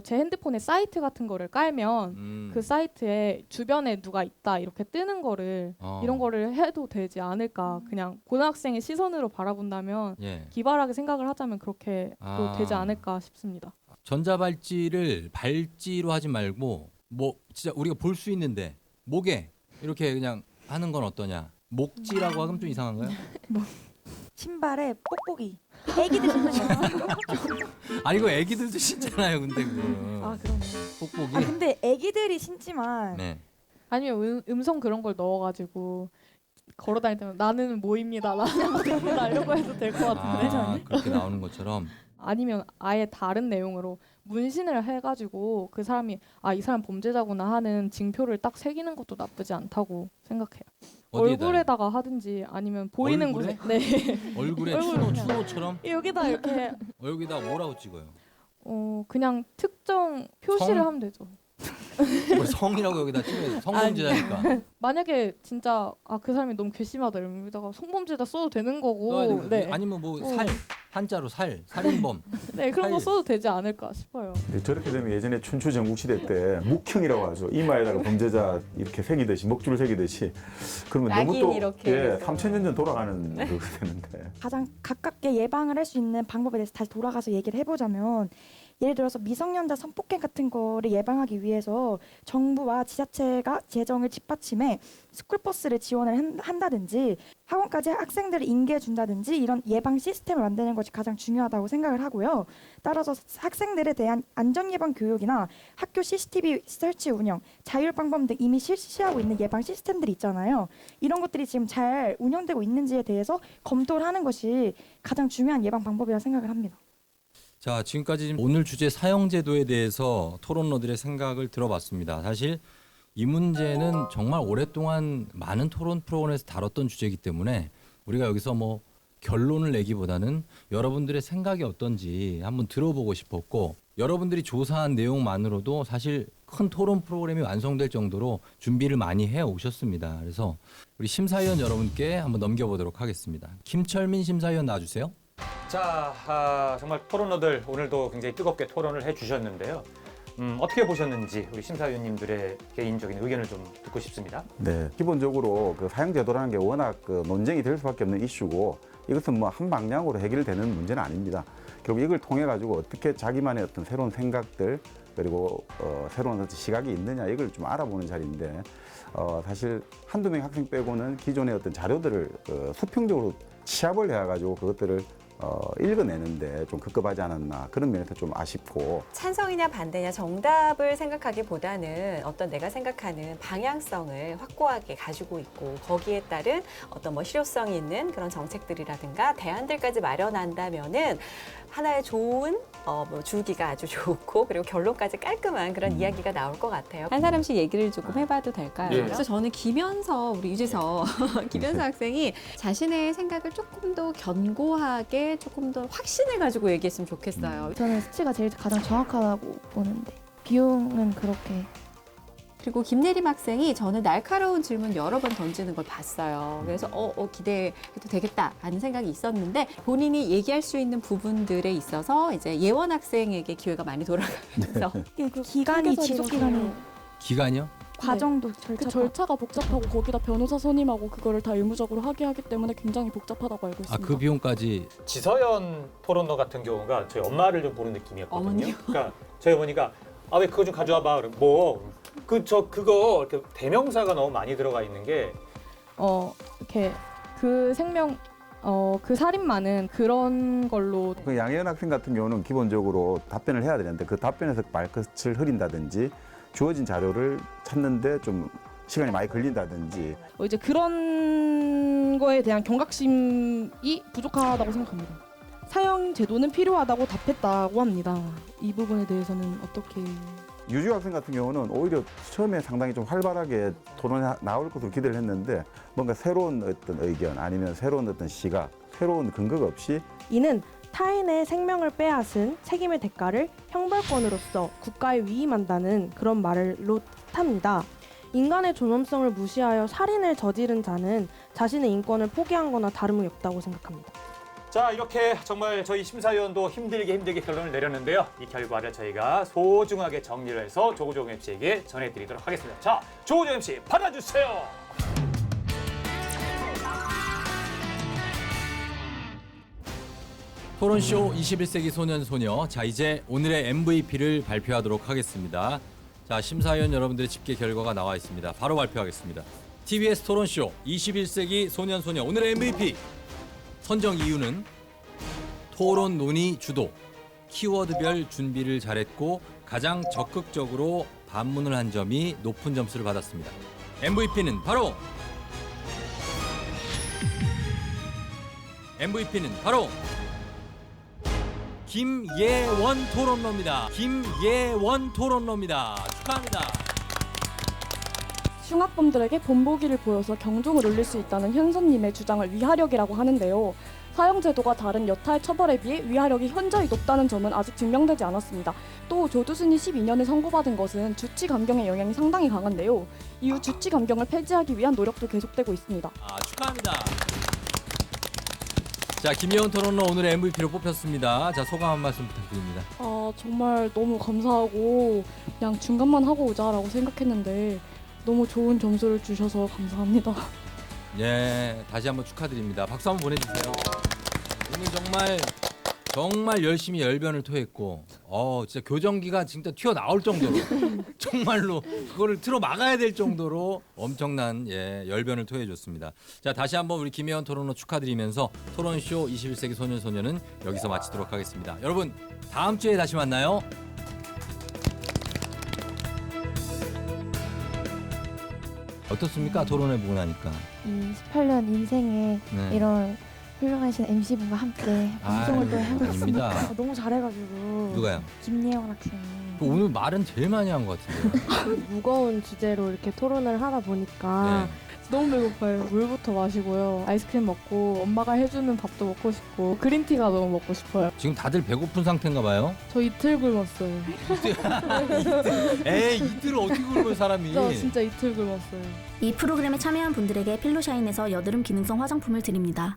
제 핸드폰에 사이트 같은 거를 깔면 그 사이트에 주변에 누가 있다 이렇게 뜨는 거를 이런 거를 해도 되지 않을까. 그냥 고등학생의 시선으로 바라본다면 예. 기발하게 생각을 하자면 그렇게 또 되지 않을까 싶습니다. 전자발찌를 발찌로 하지 말고 뭐 진짜 우리가 볼 수 있는데 목에 이렇게 그냥 하는 건 어떠냐? 목지라고 하면 좀 이상한가요? 신발에 뽁뽁이. 애기들 신는 거. 아니 이거 애기들도 신잖아요, 근데 그거. 아 그러네. 뽁뽁이. 아 근데 애기들이 신지만 네. 아니면 음성 그런 걸 넣어가지고 걸어 다닐 때면 나는 뭐입니다. 나는 뭐입니다. 이런 거 해도 될 것 같은데. 그렇게 나오는 것처럼. 아니면 아예 다른 내용으로 문신을 해가지고 그 사람이 이 사람 범죄자구나 하는 징표를 딱 새기는 것도 나쁘지 않다고 생각해요. 어디에다? 얼굴에다가 하든지 아니면 보이는 얼굴에? 곳에. 네. 얼굴에 얼굴로 추노처럼 여기다 이렇게 여기다 뭐라고 찍어요? 그냥 특정 표시를 성? 하면 되죠. 뭘 성이라고 여기다 찍어요? 성범죄자니까. 만약에 진짜 그 사람이 너무 괘씸하다 이러면 여기다가 성범죄자 써도 되는 거고. 써야 되고. 네. 아니면 뭐 살 한자로 살인범. 네 그런 거 살. 써도 되지 않을까 싶어요. 근데 저렇게 되면 예전에 춘추 전국시대 때 묵형이라고 하죠. 이마에다가 범죄자 이렇게 새기듯이 먹줄을 새기듯이 그러면 너무 낙인 또 이렇게 3,000년 전 돌아가는 그거 되는데. 가장 가깝게 예방을 할 수 있는 방법에 대해서 다시 돌아가서 얘기를 해보자면 예를 들어서 미성년자 성폭행 같은 거를 예방하기 위해서 정부와 지자체가 재정을 뒷받침해 스쿨버스를 지원을 한다든지 학원까지 학생들을 인계해 준다든지 이런 예방 시스템을 만드는 것이 가장 중요하다고 생각을 하고요. 따라서 학생들에 대한 안전 예방 교육이나 학교 CCTV 설치 운영, 자율 방범 등 이미 실시하고 있는 예방 시스템들이 있잖아요. 이런 것들이 지금 잘 운영되고 있는지에 대해서 검토를 하는 것이 가장 중요한 예방 방법이라고 생각을 합니다. 자, 지금까지 오늘 주제 사형제도에 대해서 토론러들의 생각을 들어봤습니다. 사실 이 문제는 정말 오랫동안 많은 토론 프로그램에서 다뤘던 주제이기 때문에 우리가 여기서 뭐 결론을 내기보다는 여러분들의 생각이 어떤지 한번 들어보고 싶었고 여러분들이 조사한 내용만으로도 사실 큰 토론 프로그램이 완성될 정도로 준비를 많이 해 오셨습니다. 그래서 우리 심사위원 여러분께 한번 넘겨보도록 하겠습니다. 김철민 심사위원 나와주세요. 자, 정말 토론러들 오늘도 굉장히 뜨겁게 토론을 해주셨는데요. 어떻게 보셨는지 우리 심사위원님들의 개인적인 의견을 좀 듣고 싶습니다. 네, 기본적으로 그 사형제도라는 게 워낙 그 논쟁이 될 수밖에 없는 이슈고 이것은 뭐 한 방향으로 해결되는 문제는 아닙니다. 결국 이걸 통해 가지고 어떻게 자기만의 어떤 새로운 생각들 그리고 새로운 어떤 시각이 있느냐 이걸 좀 알아보는 자리인데 사실 한두 명의 학생 빼고는 기존의 어떤 자료들을 수평적으로 취합을 해가지고 그것들을 읽어내는데 좀 급급하지 않았나 그런 면에서 좀 아쉽고 찬성이냐 반대냐 정답을 생각하기보다는 어떤 내가 생각하는 방향성을 확고하게 가지고 있고 거기에 따른 어떤 뭐 실효성이 있는 그런 정책들이라든가 대안들까지 마련한다면은 하나의 좋은 뭐 줄기가 아주 좋고 그리고 결론까지 깔끔한 그런 이야기가 나올 것 같아요. 한 사람씩 얘기를 조금 해봐도 될까요? 예. 그래서 저는 김현서 우리 유재석 김현서 학생이 자신의 생각을 조금 더 견고하게 조금 더 확신을 가지고 얘기했으면 좋겠어요. 저는 수치가 제일 가장 정확하다고 보는데 비용은 그렇게 그리고 김예림 학생이 저는 날카로운 질문 여러 번 던지는 걸 봤어요. 그래서 기대해도 되겠다 하는 생각이 있었는데 본인이 얘기할 수 있는 부분들에 있어서 이제 예원 학생에게 기회가 많이 돌아가면서 그 기간이 지속 기간이 기간이요? 과정도 그 절차가 절차가 복잡하고 거기다 변호사 선임하고 그거를 다 의무적으로 하게 하기 때문에 굉장히 복잡하다고 알고 있습니다. 그 비용까지 지서연 토론러 같은 경우가 저희 엄마를 좀 보는 느낌이었거든요. 어머니요? 그러니까 저희 어머니가 왜 그거 좀 가져와봐. 그럼 그거 이렇게 대명사가 너무 많이 들어가 있는 게 이렇게 그 생명 그 살인마는 그런 걸로 그 양혜연 학생 같은 경우는 기본적으로 답변을 해야 되는데 그 답변에서 말끝을 흐린다든지 주어진 자료를 찾는데 좀 시간이 많이 걸린다든지 이제 그런 거에 대한 경각심이 부족하다고 생각합니다. 사형 제도는 필요하다고 답했다고 합니다. 이 부분에 대해서는 어떻게? 유주 학생 같은 경우는 오히려 처음에 상당히 좀 활발하게 토론에 나올 것으로 기대를 했는데 뭔가 새로운 어떤 의견 아니면 새로운 어떤 시각, 새로운 근거가 없이 이는 타인의 생명을 빼앗은 책임의 대가를 형벌권으로서 국가에 위임한다는 그런 말로 뜻합니다. 인간의 존엄성을 무시하여 살인을 저지른 자는 자신의 인권을 포기한 거나 다름이 없다고 생각합니다. 자, 이렇게 정말 저희 심사위원도 힘들게 결론을 내렸는데요. 이 결과를 저희가 소중하게 정리를 해서 조우종 MC에게 전해드리도록 하겠습니다. 자, 조우종 MC 받아주세요. 토론쇼 21세기 소년 소녀. 자, 이제 오늘의 MVP를 발표하도록 하겠습니다. 자, 심사위원 여러분들의 집계 결과가 나와 있습니다. 바로 발표하겠습니다. TBS 토론쇼 21세기 소년 소녀 오늘의 MVP 선정 이유는 토론 논의 주도, 키워드별 준비를 잘했고 가장 적극적으로 반문을 한 점이 높은 점수를 받았습니다. MVP는 바로 김예원 토론러입니다. 김예원 토론러입니다. 축하합니다. 흉악범들에게 본보기를 보여서 경종을 울릴 수 있다는 현선님의 주장을 위하력이라고 하는데요. 사형제도가 다른 여타의 처벌에 비해 위하력이 현저히 높다는 점은 아직 증명되지 않았습니다. 또 조두순이 12년을 선고받은 것은 주치 감경의 영향이 상당히 강한데요. 이후 주치 감경을 폐지하기 위한 노력도 계속되고 있습니다. 축하합니다. 자, 김예원 토론러 오늘의 MVP로 뽑혔습니다. 자, 소감 한 말씀 부탁드립니다. 정말 너무 감사하고 그냥 중간만 하고 오자라고 생각했는데 너무 좋은 점수를 주셔서 감사합니다. 예, 다시 한번 축하드립니다. 박수 한번 보내주세요. 오늘 정말 열심히 열변을 토했고, 진짜 교정기가 진짜 튀어나올 정도로 정말로 그거를 틀어 막아야 될 정도로 엄청난 열변을 토해줬습니다. 자, 다시 한번 우리 김혜원 토론로 축하드리면서 토론쇼 21세기 소년소녀는 여기서 마치도록 하겠습니다. 여러분, 다음 주에 다시 만나요. 어떻습니까? 토론해 보고 나니까. 18년 인생에 네. 이런 훌륭하신 MC분과 함께 방송을 또 하고 아닙니다. 있습니다. 너무 잘해가지고. 누가요? 김예원 학생이. 오늘 말은 제일 많이 한 것 같은데요. 무거운 주제로 이렇게 토론을 하다 보니까 네. 너무 배고파요. 물부터 마시고요. 아이스크림 먹고 엄마가 해주는 밥도 먹고 싶고 그린티가 너무 먹고 싶어요. 지금 다들 배고픈 상태인가 봐요. 저 이틀 굶었어요. 에이, 이틀을 어떻게 굶어 사람이. 저 진짜 이틀 굶었어요. 이 프로그램에 참여한 분들에게 필로샤인에서 여드름 기능성 화장품을 드립니다.